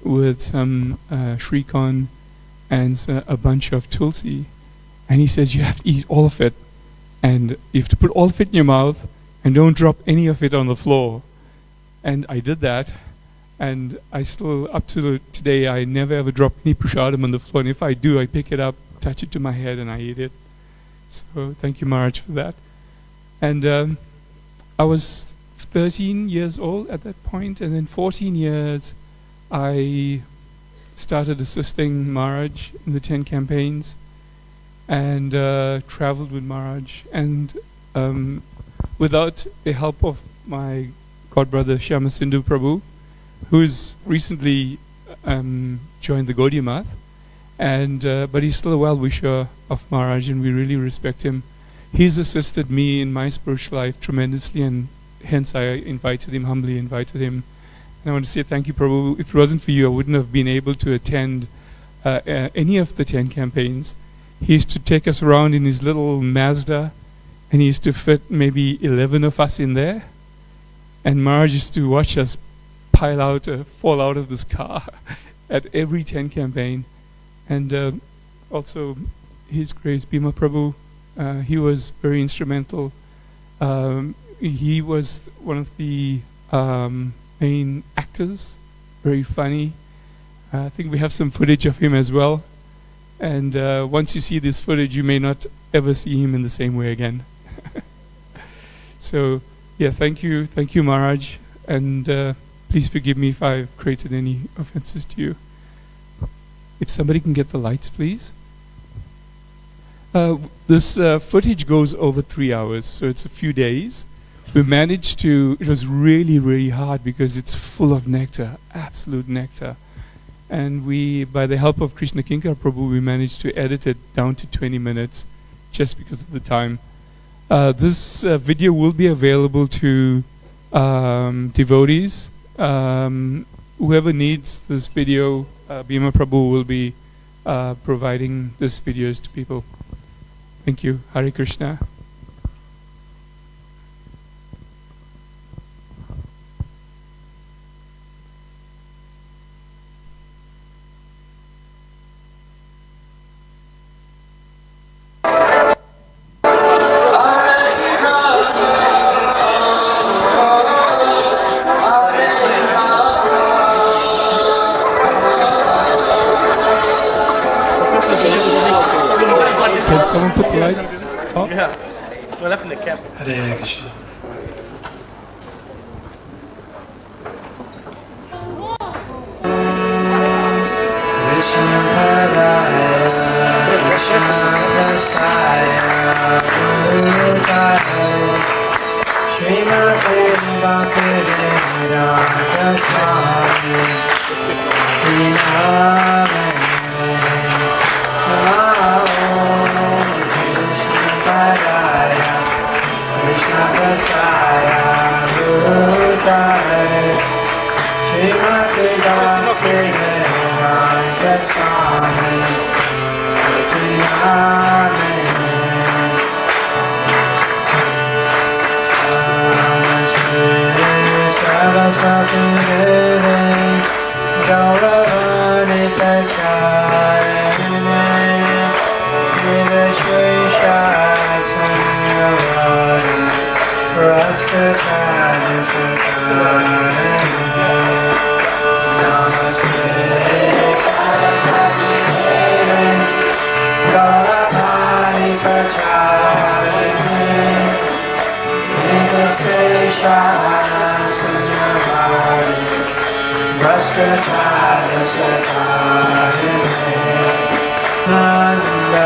with some shrikon and a bunch of tulsi. And he says, you have to eat all of it. And you have to put all of it in your mouth and don't drop any of it on the floor. And I did that. And I still, up to today, I never ever drop any prasadam on the floor. And if I do, I pick it up, touch it to my head, and I eat it. So thank you, Maharaj, for that. And I was 13 years old at that point, and then 14 years, I started assisting Maharaj in the 10 campaigns, and traveled with Maharaj. And without the help of my godbrother Shyama Sindhu Prabhu, who's recently joined the Gaudiya Math, and but he's still a well-wisher of Maharaj, and we really respect him. He's assisted me in my spiritual life tremendously, and hence I humbly invited him. And I want to say thank you, Prabhu. If it wasn't for you, I wouldn't have been able to attend any of the 10 campaigns. He used to take us around in his little Mazda, and he used to fit maybe 11 of us in there. And Maharaj used to watch us fall out of this car at every 10 campaign. And also His Grace Bhima Prabhu, he was very instrumental. He was one of the main actors, very funny. I think we have some footage of him as well. And once you see this footage, you may not ever see him in the same way again. So, yeah, thank you, Maharaj. And please forgive me if I've created any offenses to you. If somebody can get the lights, please. This footage goes over 3 hours, so it's a few days. We managed to, it was really, really hard because it's full of nectar, absolute nectar. And we, by the help of Krishna Kinkar Prabhu, we managed to edit it down to 20 minutes just because of the time. This video will be available to devotees. Whoever needs this video, Bhima Prabhu will be providing these videos to people. Thank you. Hare Krishna. Can someone put the lights off? Yeah. Well, left in the cap. Hare Krishna. Nanda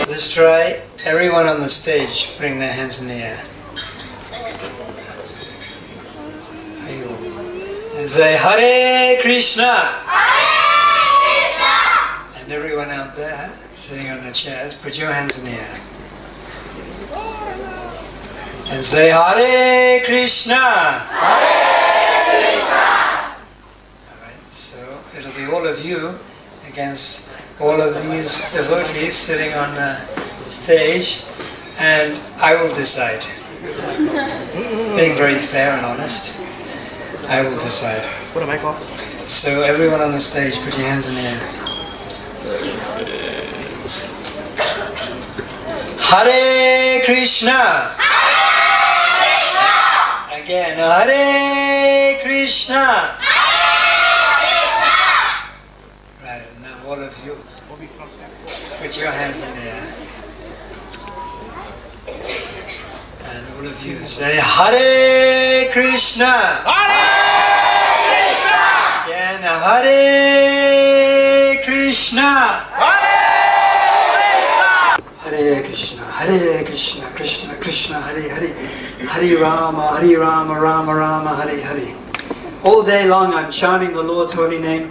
Let's try everyone on the stage putting their hands in the air. And say Hare Krishna. Hare Krishna. And everyone out there sitting on the chairs, put your hands in the air. And say Hare Krishna. Hare Krishna. Alright, so it'll be all of you against all of these devotees sitting on the stage, and I will decide. Being very fair and honest, I will decide. What am I called? So everyone on the stage, put your hands in the air. Hare Krishna. Hare Krishna. Again, Hare Krishna. Right, now all of you, put your hands in the air. And all of you say Hare Krishna. Hare Krishna. Again, Hare Krishna. Hare Krishna, Hare Krishna, Krishna Krishna, Hare Hare, Hare Rama, Rama Rama, Hare Hare. All day long I'm chanting the Lord's holy name.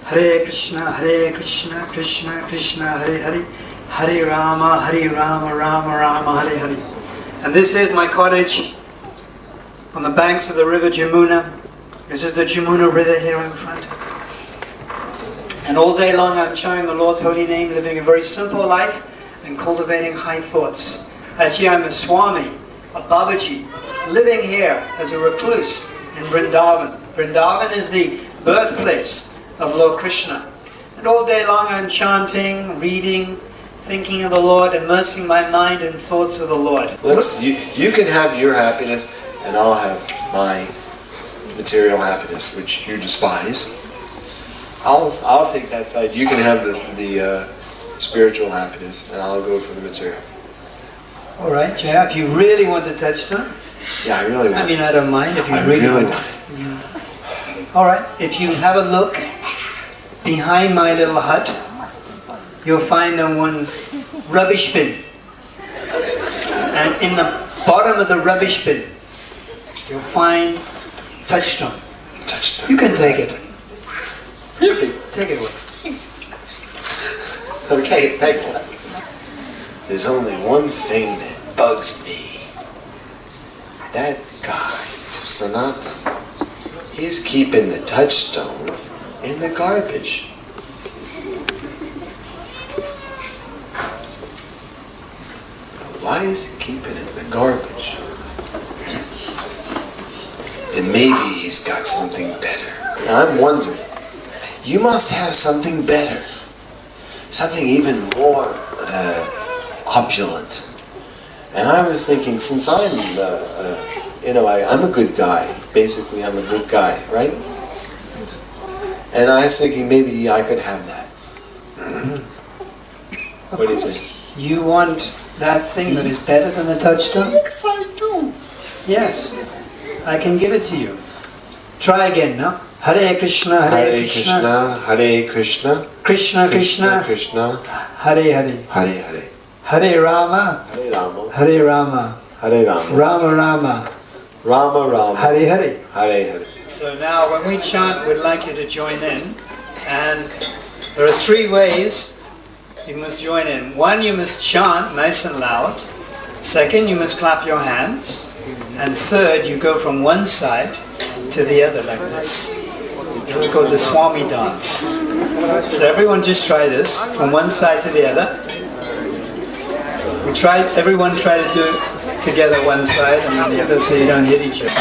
Hare Krishna, Krishna Krishna, Hare Hare, Hare Rama, Rama Hare Hare. And this is my cottage on the banks of the river Jamuna. This is the Jamuna river here in front. And all day long I'm chanting the Lord's holy name, living a very simple life and cultivating high thoughts. Actually, I'm a Swami, a Babaji, living here as a recluse in Vrindavan. Vrindavan is the birthplace of Lord Krishna. And all day long I'm chanting, reading, thinking of the Lord, immersing my mind in thoughts of the Lord. You can have your happiness, and I'll have my material happiness, which you despise. I'll take that side. You can have the spiritual happiness, and I'll go for the material. All right, Jaya, if you really want the touchstone. Yeah, I really want. I mean, I don't mind if you I really want want. All right, if you have a look behind my little hut, you'll find one rubbish bin. And in the bottom of the rubbish bin, you'll find touchstone. Touchstone. You can take it. Okay. Take it away. Okay, thanks. There's only one thing that bugs me. That guy, Sanatan, he's keeping the touchstone in the garbage. Why is he keeping it in the garbage? Then maybe he's got something better. Now, I'm wondering, you must have something better. Something even more opulent. And I was thinking, since I'm, I'm a good guy. Basically, I'm a good guy, right? And I was thinking maybe I could have that. What do you think? You want that thing that is better than the touchstone? Yes, I do. Yes, I can give it to you. Try again now. Hare Krishna, Hare Krishna, Hare Krishna, Krishna Krishna Krishna, Krishna, Hare Hare, Hare Hare, Hare Rama, Hare Rama, Hare Rama, Hare Rama, Rama Rama, Rama Rama, Hare Hare. Hare Hare. So now when we chant, we'd like you to join in. And there are three ways you must join in. One, you must chant nice and loud. Second, you must clap your hands. And third, you go from one side to the other like this. It's called the Swami dance. So everyone just try this, from one side to the other. Everyone try to do it together one side and then the other so you don't hit each other.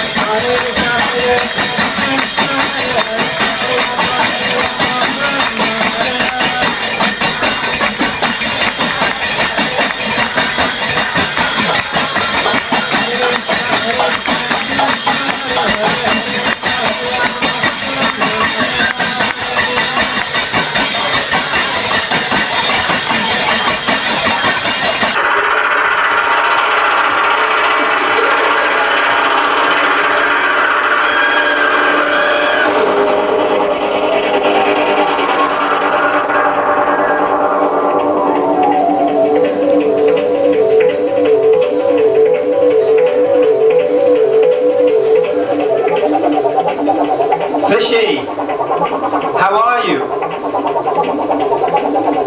Fishy, how are you?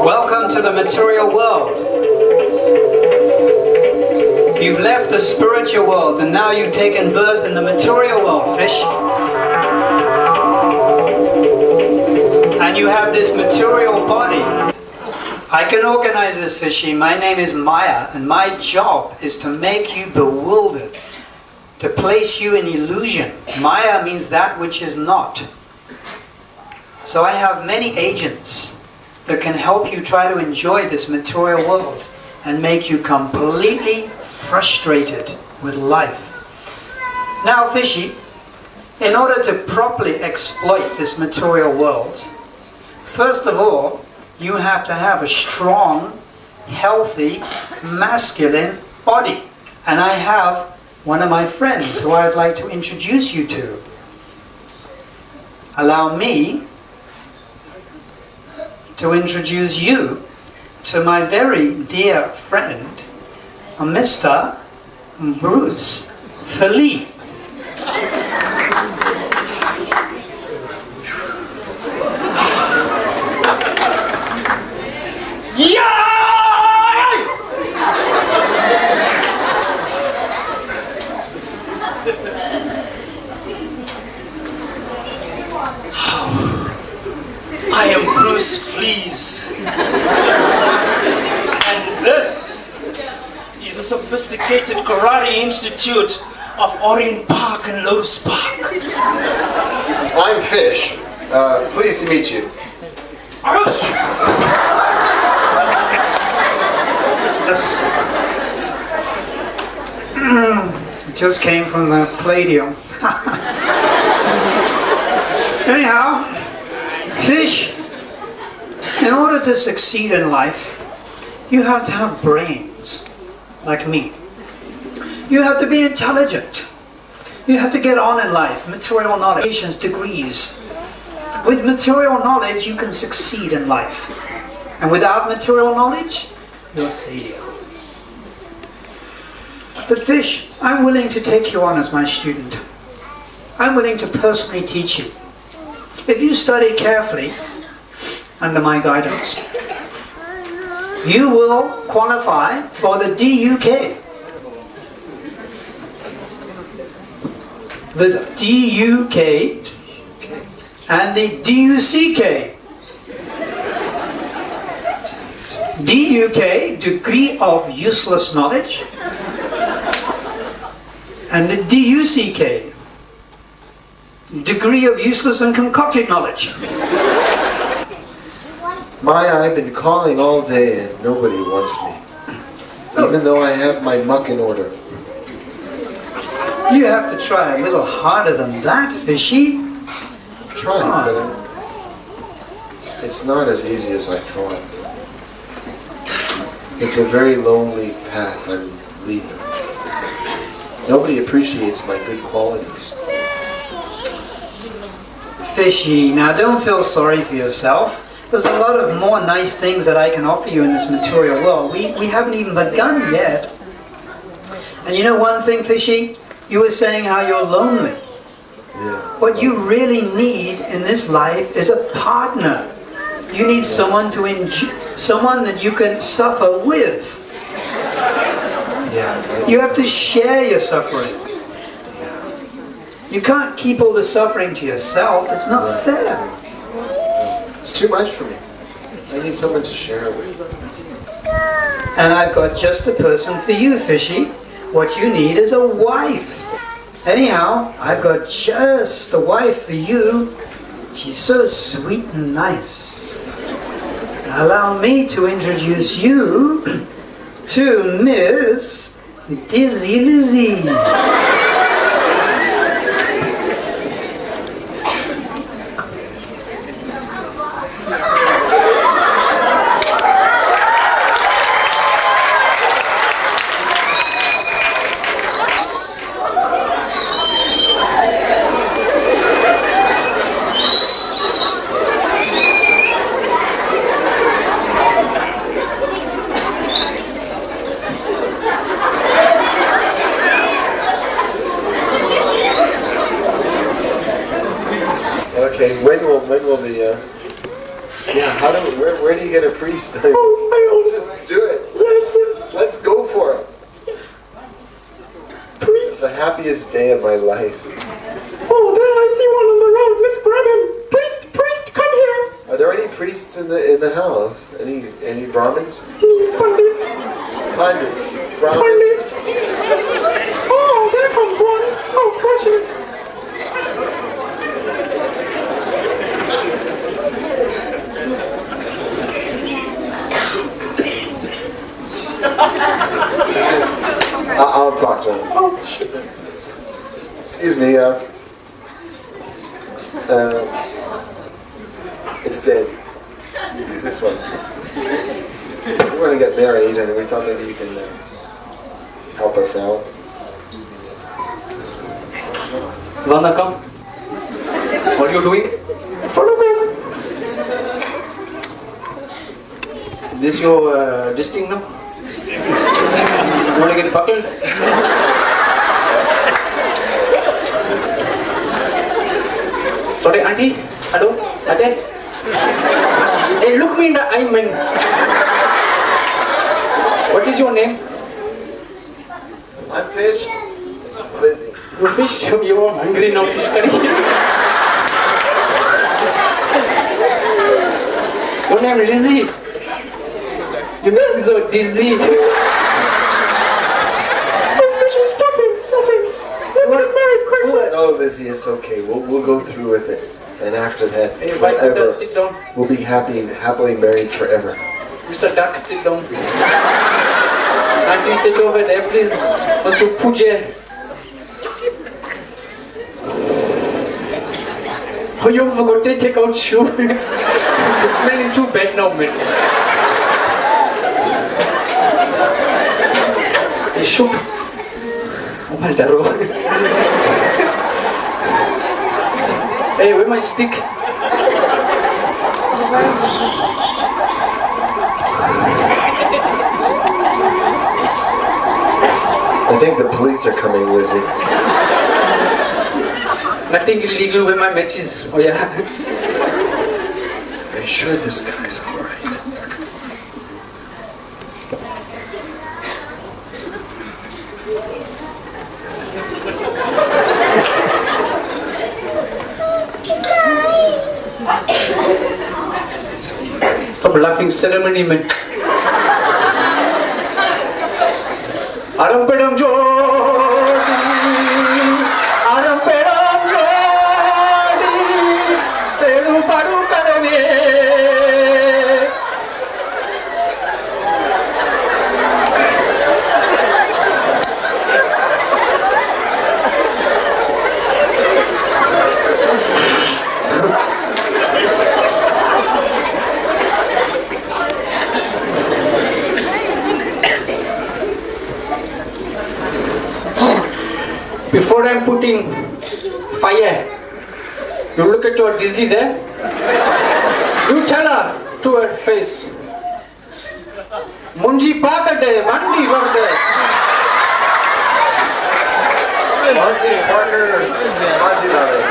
Welcome to the material world. You've left the spiritual world and now you've taken birth in the material world, fish. And you have this material body. I can organize this, Fishy. My name is Maya, and my job is to make you bewildered, to place you in illusion. Maya means that which is not. So I have many agents that can help you try to enjoy this material world and make you completely frustrated with life. Now, Fishy, in order to properly exploit this material world, first of all, you have to have a strong, healthy, masculine body. And I have one of my friends who I'd like to introduce you to. Allow me to introduce you to my very dear friend, Mr. Bruce Philippe. I am Bruce Fleas. And this is a sophisticated karate institute of Orient Park and Lotus Park. I'm Fish. Pleased to meet you. It just came from the Palladium. Anyhow, Fish, in order to succeed in life, you have to have brains, like me. You have to be intelligent. You have to get on in life, material knowledge, degrees. With material knowledge, you can succeed in life. And without material knowledge, you're a failure. But Fish, I'm willing to take you on as my student. I'm willing to personally teach you. If you study carefully under my guidance, you will qualify for the DUK. The DUK and the DUCK. DUK, degree of useless knowledge, and the DUCK, degree of useless and concocted knowledge. Maya, I've been calling all day and nobody wants me. Even though I have my muck in order. You have to try a little harder than that, Fishy. Trying, but it's not as easy as I thought. It's a very lonely path I'm leading. Nobody appreciates my good qualities. Fishy, now don't feel sorry for yourself. There's a lot of more nice things that I can offer you in this material world. We haven't even begun yet. And you know one thing, Fishy? You were saying how you're lonely. Yeah. What you really need in this life is a partner. You need someone to someone that you can suffer with. Yeah. You have to share your suffering. You can't keep all the suffering to yourself. It's not fair. It's too much for me. I need someone to share it with. And I've got just the person for you, Fishy. What you need is a wife. Anyhow, I've got just the wife for you. She's so sweet and nice. Allow me to introduce you to Miss Dizzy Lizzy. Okay, when will the where do you get a priest? Let's just do it. Let's go for it. This is the happiest day of my life. Oh, there I see one on the road. Let's grab him. Priest, come here. Are there any priests in the house? Any Brahmins? Pandits. Pandits. Brahmins. Oh, there comes one. Oh, fortunate. I'll talk to him. Oh, shit. Excuse me, it's dead. Use this one. We're going to get married and we thought maybe you can help us out. Vanakkam. What are you doing? This your district now? You want to get buckled? Sorry, auntie? Hello? Ate? Hey, look me in the eye, man. What is your name? I'm Fish. This is Lizzie. You fish? You are hungry now, fish curry. Your name is Lizzie. You make me so dizzy. Stop him. Let's get married quickly. No, Lizzie, it's okay. We'll go through with it. And after that, Hey, White Buddha, sit down. we'll be happily married forever. Mr. Duck, sit down. Auntie, sit over there, please. What's your puja? Oh, you forgot to take out shoe. It's smelling too bad now, man. Hey, shoot. Oh, my God. Hey, where's my stick? I think the police are coming, Lizzie. Nothing illegal with my matches. Oh, yeah. Are you sure this guy's alright? Stop laughing, ceremony man. Aram pedam jodi, aram pedam jodi, telu paru karane. Before I'm putting fire, you look at your dizzy there. You tell her to her face. Munji pakade, mandi verde. Monty Parker, Monty Parker.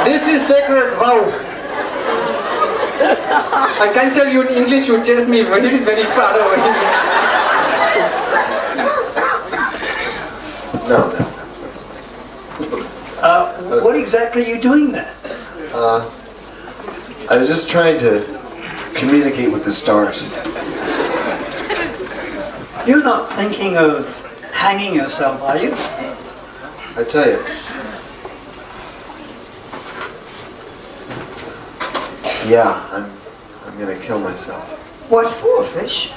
This is sacred vow. I can't tell you in English, you chase me very, very far away. No. What exactly are you doing there? I was just trying to communicate with the stars. You're not thinking of hanging yourself, are you? I tell you. Yeah, I'm gonna kill myself. What for, Fish?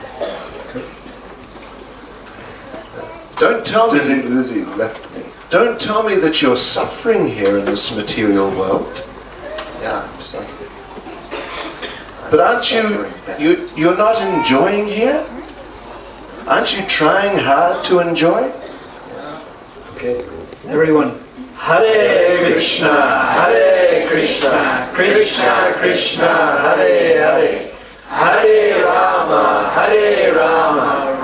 Don't tell me. Lizzie left me. Don't tell me that you're suffering here in this material world. Yeah, I'm sorry. But aren't you're not enjoying here? Aren't you trying hard to enjoy? Okay. Everyone. Hare Krishna, Krishna Krishna, Hare Hare. Hare Rama,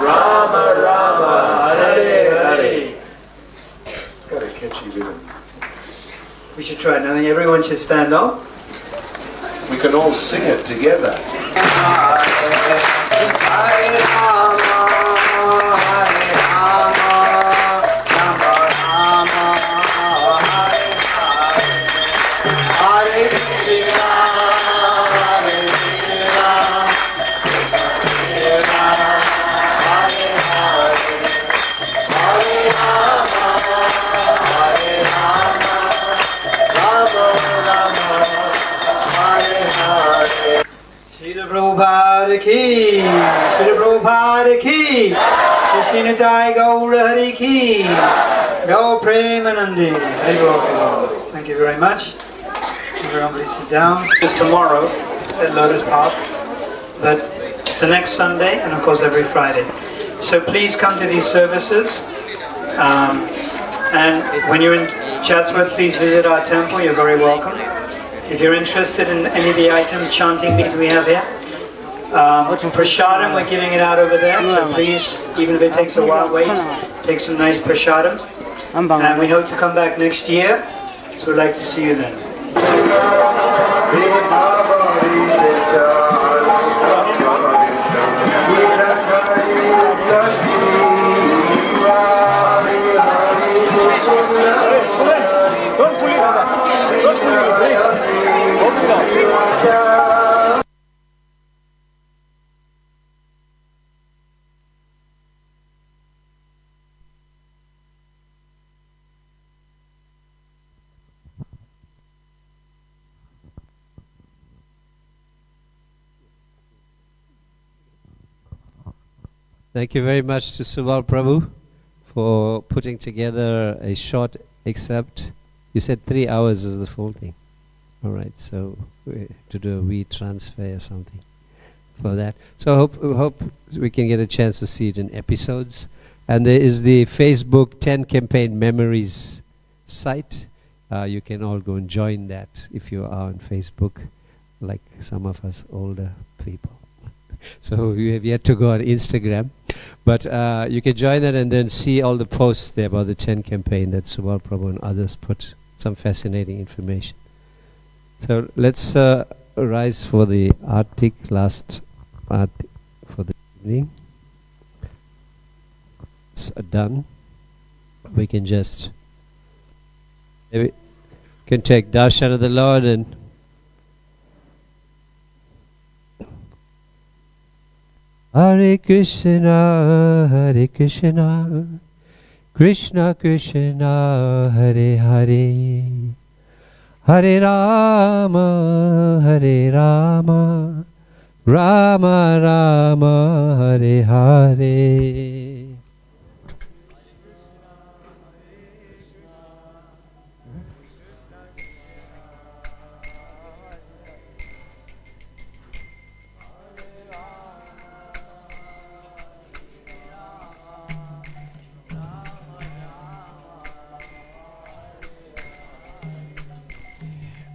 Rama Rama, Hare Hare. should try. Now everyone should stand up. We can all sing it together. Srila Prabhupada ki, Srila Prabhupada ki, Krishna Jai Gaura Hari ki, Gaur Premanandi. Thank you very much. Everyone please sit down. Just tomorrow at Lotus Park, but the next Sunday and of course every Friday. So please come to these services. And when you're in Chatsworth, please visit our temple. You're very welcome. If you're interested in any of the items, chanting beads we have here, prasadam, we're giving it out over there. So please, even if it takes a while, wait. Take some nice prasadam. And we hope to come back next year. So we'd like to see you then. Thank you very much to Subal Prabhu for putting together a short excerpt. You said 3 hours is the full thing. All right, so to do a wee transfer or something for that. So hope we can get a chance to see it in episodes. And there is the Facebook 10 Campaign Memories site. You can all go and join that if you are on Facebook, like some of us older people. So we have yet to go on Instagram. But you can join that and then see all the posts there about the 10 campaign that Subal Prabhu and others put. Some fascinating information. So let's rise for the Arctic last part for the evening. It's done. We can just maybe can take darshan of the Lord and Hare Krishna, Krishna Krishna, Hare Hare, Hare Rama, Hare Rama, Rama Rama, Hare Hare.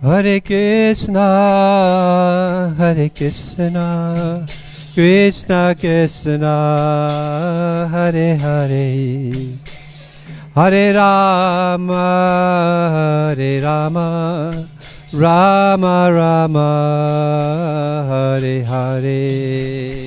Hare Krishna, Krishna Krishna, Hare Hare, Hare Rama, Hare Rama, Rama Rama, Hare Hare.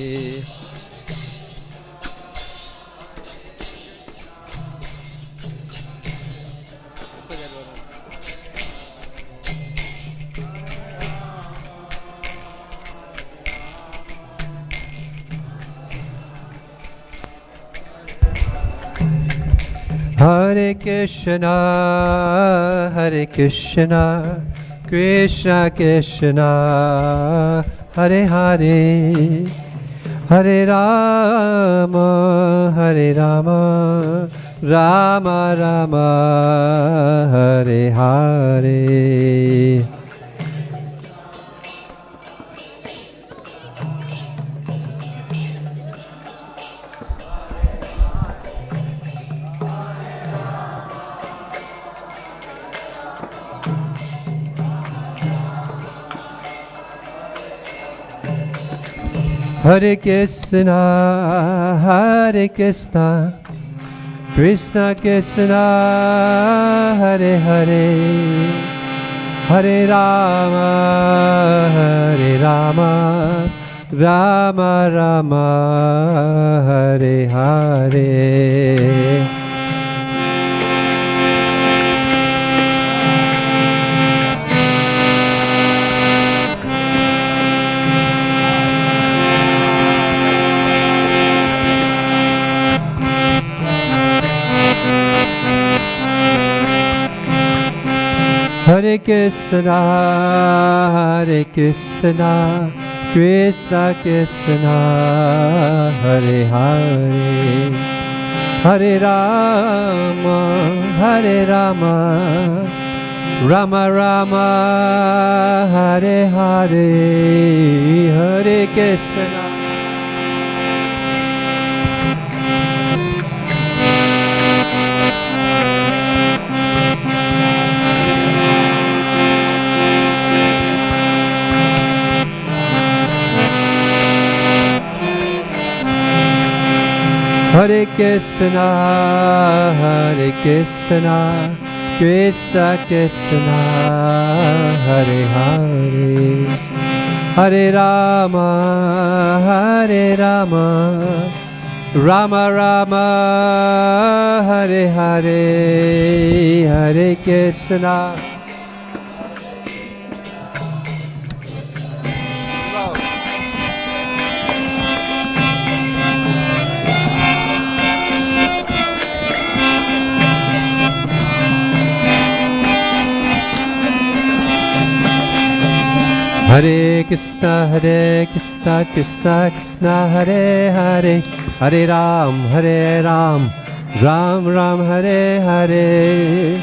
Hare Krishna, Krishna Krishna, Hare Hare, Hare Rama, Hare Rama, Rama Rama, Hare Hare. Hare Krishna, Krishna Krishna, Hare Hare, Hare Rama, Hare Rama, Rama Rama, Hare Hare. Hare Krishna, Hare Krishna, Krishna Krishna, Hare Hare, Hare Rama, Hare Rama, Rama Rama, Hare Hare, Hare Krishna. Hare Krishna, Hare Krishna, Krishna Krishna, Hare Hare, Hare Rama, Hare Rama, Rama Rama, Hare Hare, Hare Krishna. Hare Krishna, Krishna Krishna, Hare Hare, Hare Ram, Ram Ram, Hare Hare.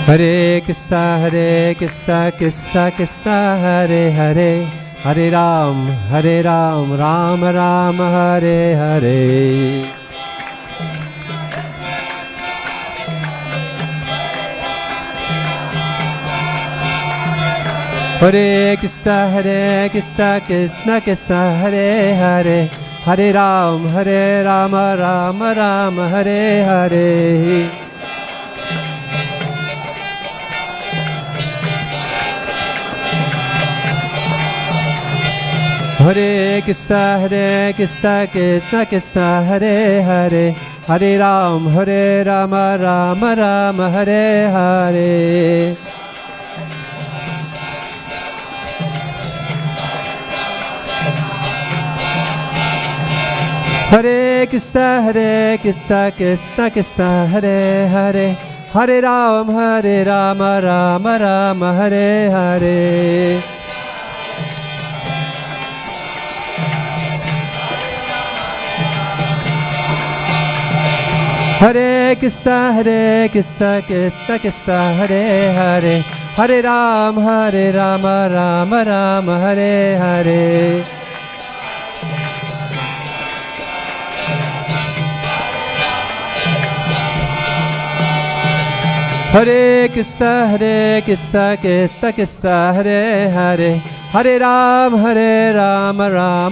Hare Krishna, Krishna Krishna, Hare Hare, Hare Ram, Ram Ram, Hare Hare. Hare Krishna, Krishna Krishna, Hare Hare, Hare Ram, Ram Ram, Hare Hare. Hare Krishna, Krishna Krishna, Hare Hare, Hare Ram, Ram Ram, Hare Hare. Hare Krishna, Krishna Krishna, Hare Hare, Hare Ram, Ram Ram, Hare Hare. Hare Krishna, Krishna Krishna, Hare Hare, Hare Ram, Ram Ram, Hare Hare. Hare Krishna, Krishna Krishna, Hare Hare, Hare Ram, Ram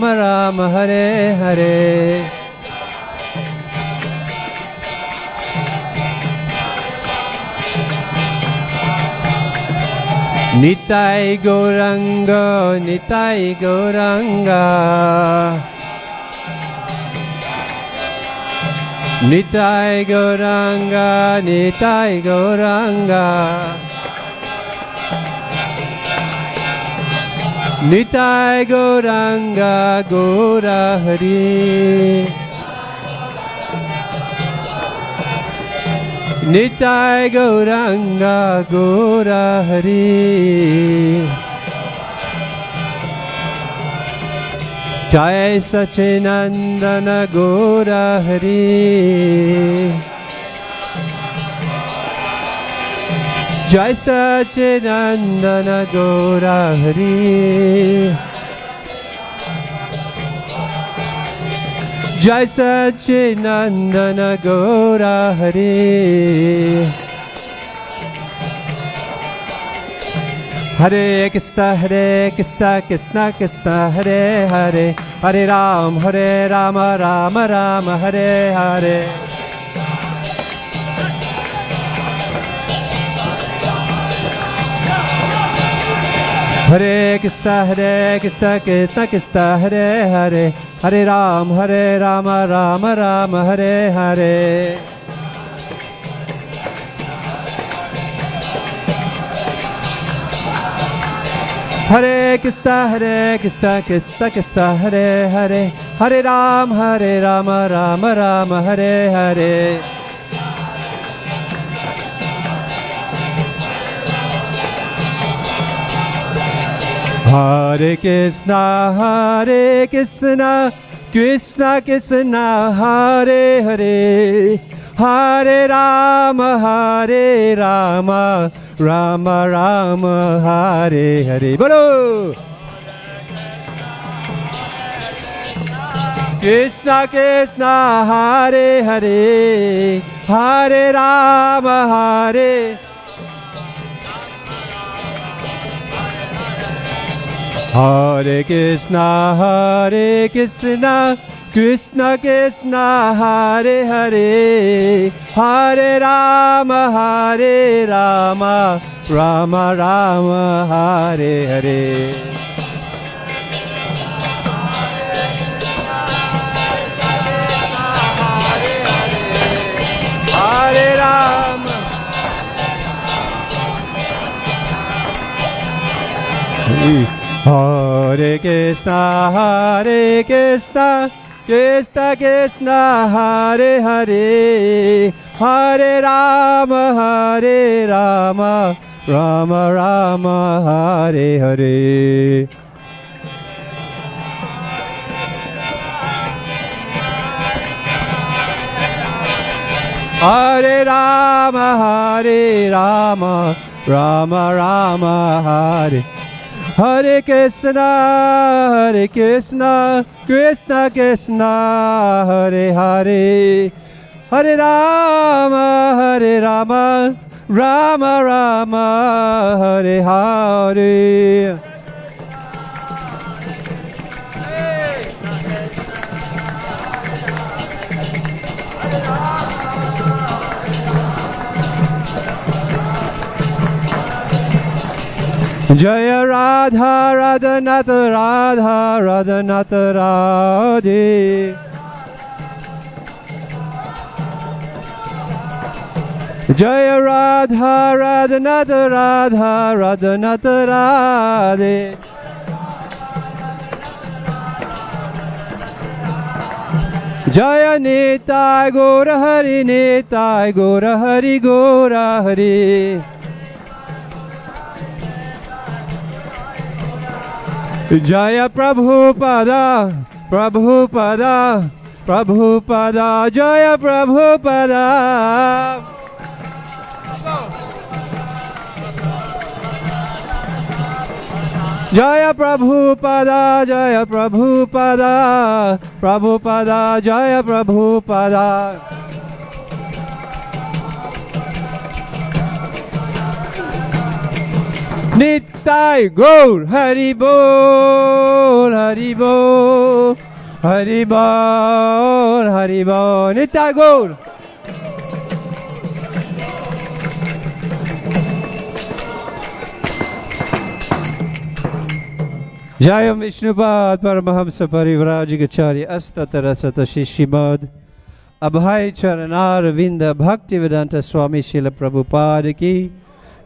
Ram, Hare Hare. Nitai Gauranga, Nitai Gauranga, Nitai Gauranga, Nitai Gauranga, Nitai Gauranga, Gaura Hari, Nitai Gauranga, Gaura Hari. Jai Sachinandana Gaura Hari, Jai Sachinandana Gaura Hari, Jai Sachinandana Gaura Hari. Hare Krishna, Krishna Krishna, Hare Hare, Hare Rama, Rama, Hare Hare. Hare Krishna, Krishna Krishna, Hare Hare, Hare Rama, Rama, Hare Hare. Hare Krishna, Krishna Krishna, Hare Hare, Hare Rama, Rama, Hare Hare. Hare Krishna, Krishna Krishna, Hare Hare, Hare Rama, Rama, Hare Hare. Bolo! Krishna Krishna, Hare Hare, Hare Rama, Hare Hare Krishna, Krishna Krishna, Hare Hare, Hare Rama, Rama, Hare Hare. Hare Rama. Hare Krishna, Krishna Krishna, Hare Hare, Hare Rama, Rama, Hare Hare. Hare Rama, Rama, Hare Hare Krishna, Krishna Krishna, Hare Hare, Hare Rama, Rama, Hare Hare. Jaya Radha, Radhanath, Radha, Radhanath, Radhe. Jaya Radha, Radhanath, Radha, Radhanath, Radhe. Jaya Nitai Gora Hari, Nitai Gora Hari, Gora Hari. Jaya Prabhupada, Prabhupada, Prabhupada, Jaya Prabhupada. Jaya Prabhupada, Jaya Prabhupada, Prabhupada, Jaya Prabhupada. Nitai Gaur, Hari Bol, Hari Bol, Hari Bol, Hari Bol, Nitai Gaur. Jayam Vishnupad Paramahamsa Parivrajikacharya Astatara Satashi Shrimad Abhay Charanar Vinda Bhaktivedanta Swami Srila Prabhupada Ki.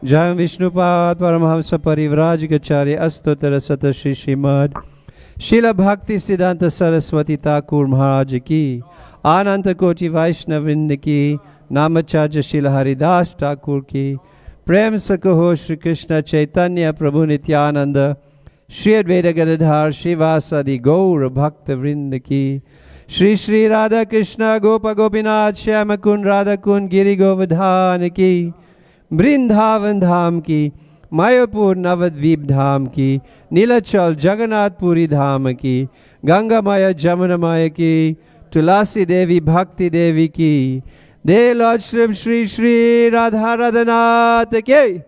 Jayam Vishnupad Paramahamsa Parivrajikacharya Astatara Satashi Shrimad Srila Bhakti Siddhanta Saraswati Thakur Maharaj Ki. Ananta Koti Vaishnavinda Ki. Namacharya Srila Haridas Thakur Ki. Prem Sakaho Shri Krishna Chaitanya Prabhu Nityananda Shri Advaita Gadadhar Shivasadi Gaur Bhakta Vrinda Ki. Shri Shri Radha Krishna Gopa Gopinath Shyamakun Radhakun Giri Govardhan Ki. Vrindavan Dham Ki. Mayapur Navadvip Dham Ki. Nilachal Jagannath Puri Dham Ki. Ganga Maya Jamuna Maya Ki. Tulasi Devi Bhakti Devi Ki. De Lord Shri Shri Radha Radhanath Ki.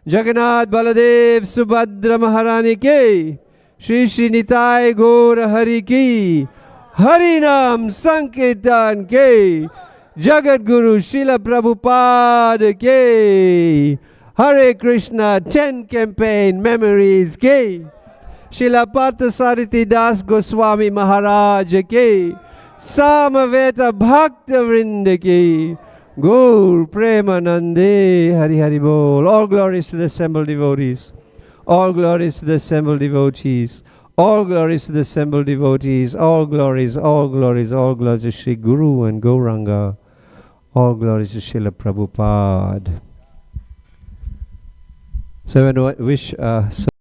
Jagannath Baladev Subhadra Maharani ki, Shri Shri Nitai Gaur Hari ki, Harinam Sankirtan ki, Jagat Guru Srila Prabhupada ki, Hare Krishna 10 campaign memories ki, Srila Partha Sarathi Das Goswami Maharaj ki, Samaveta Bhakta Vrinda ki, Gaur Premanande Hari Hari Bol. All glories to the assembled devotees. All glories to the assembled devotees. All glories to the assembled devotees. All glories, all glories, all glories to Sri Guru and Gauranga. All glories to Srila Prabhupada. So I wish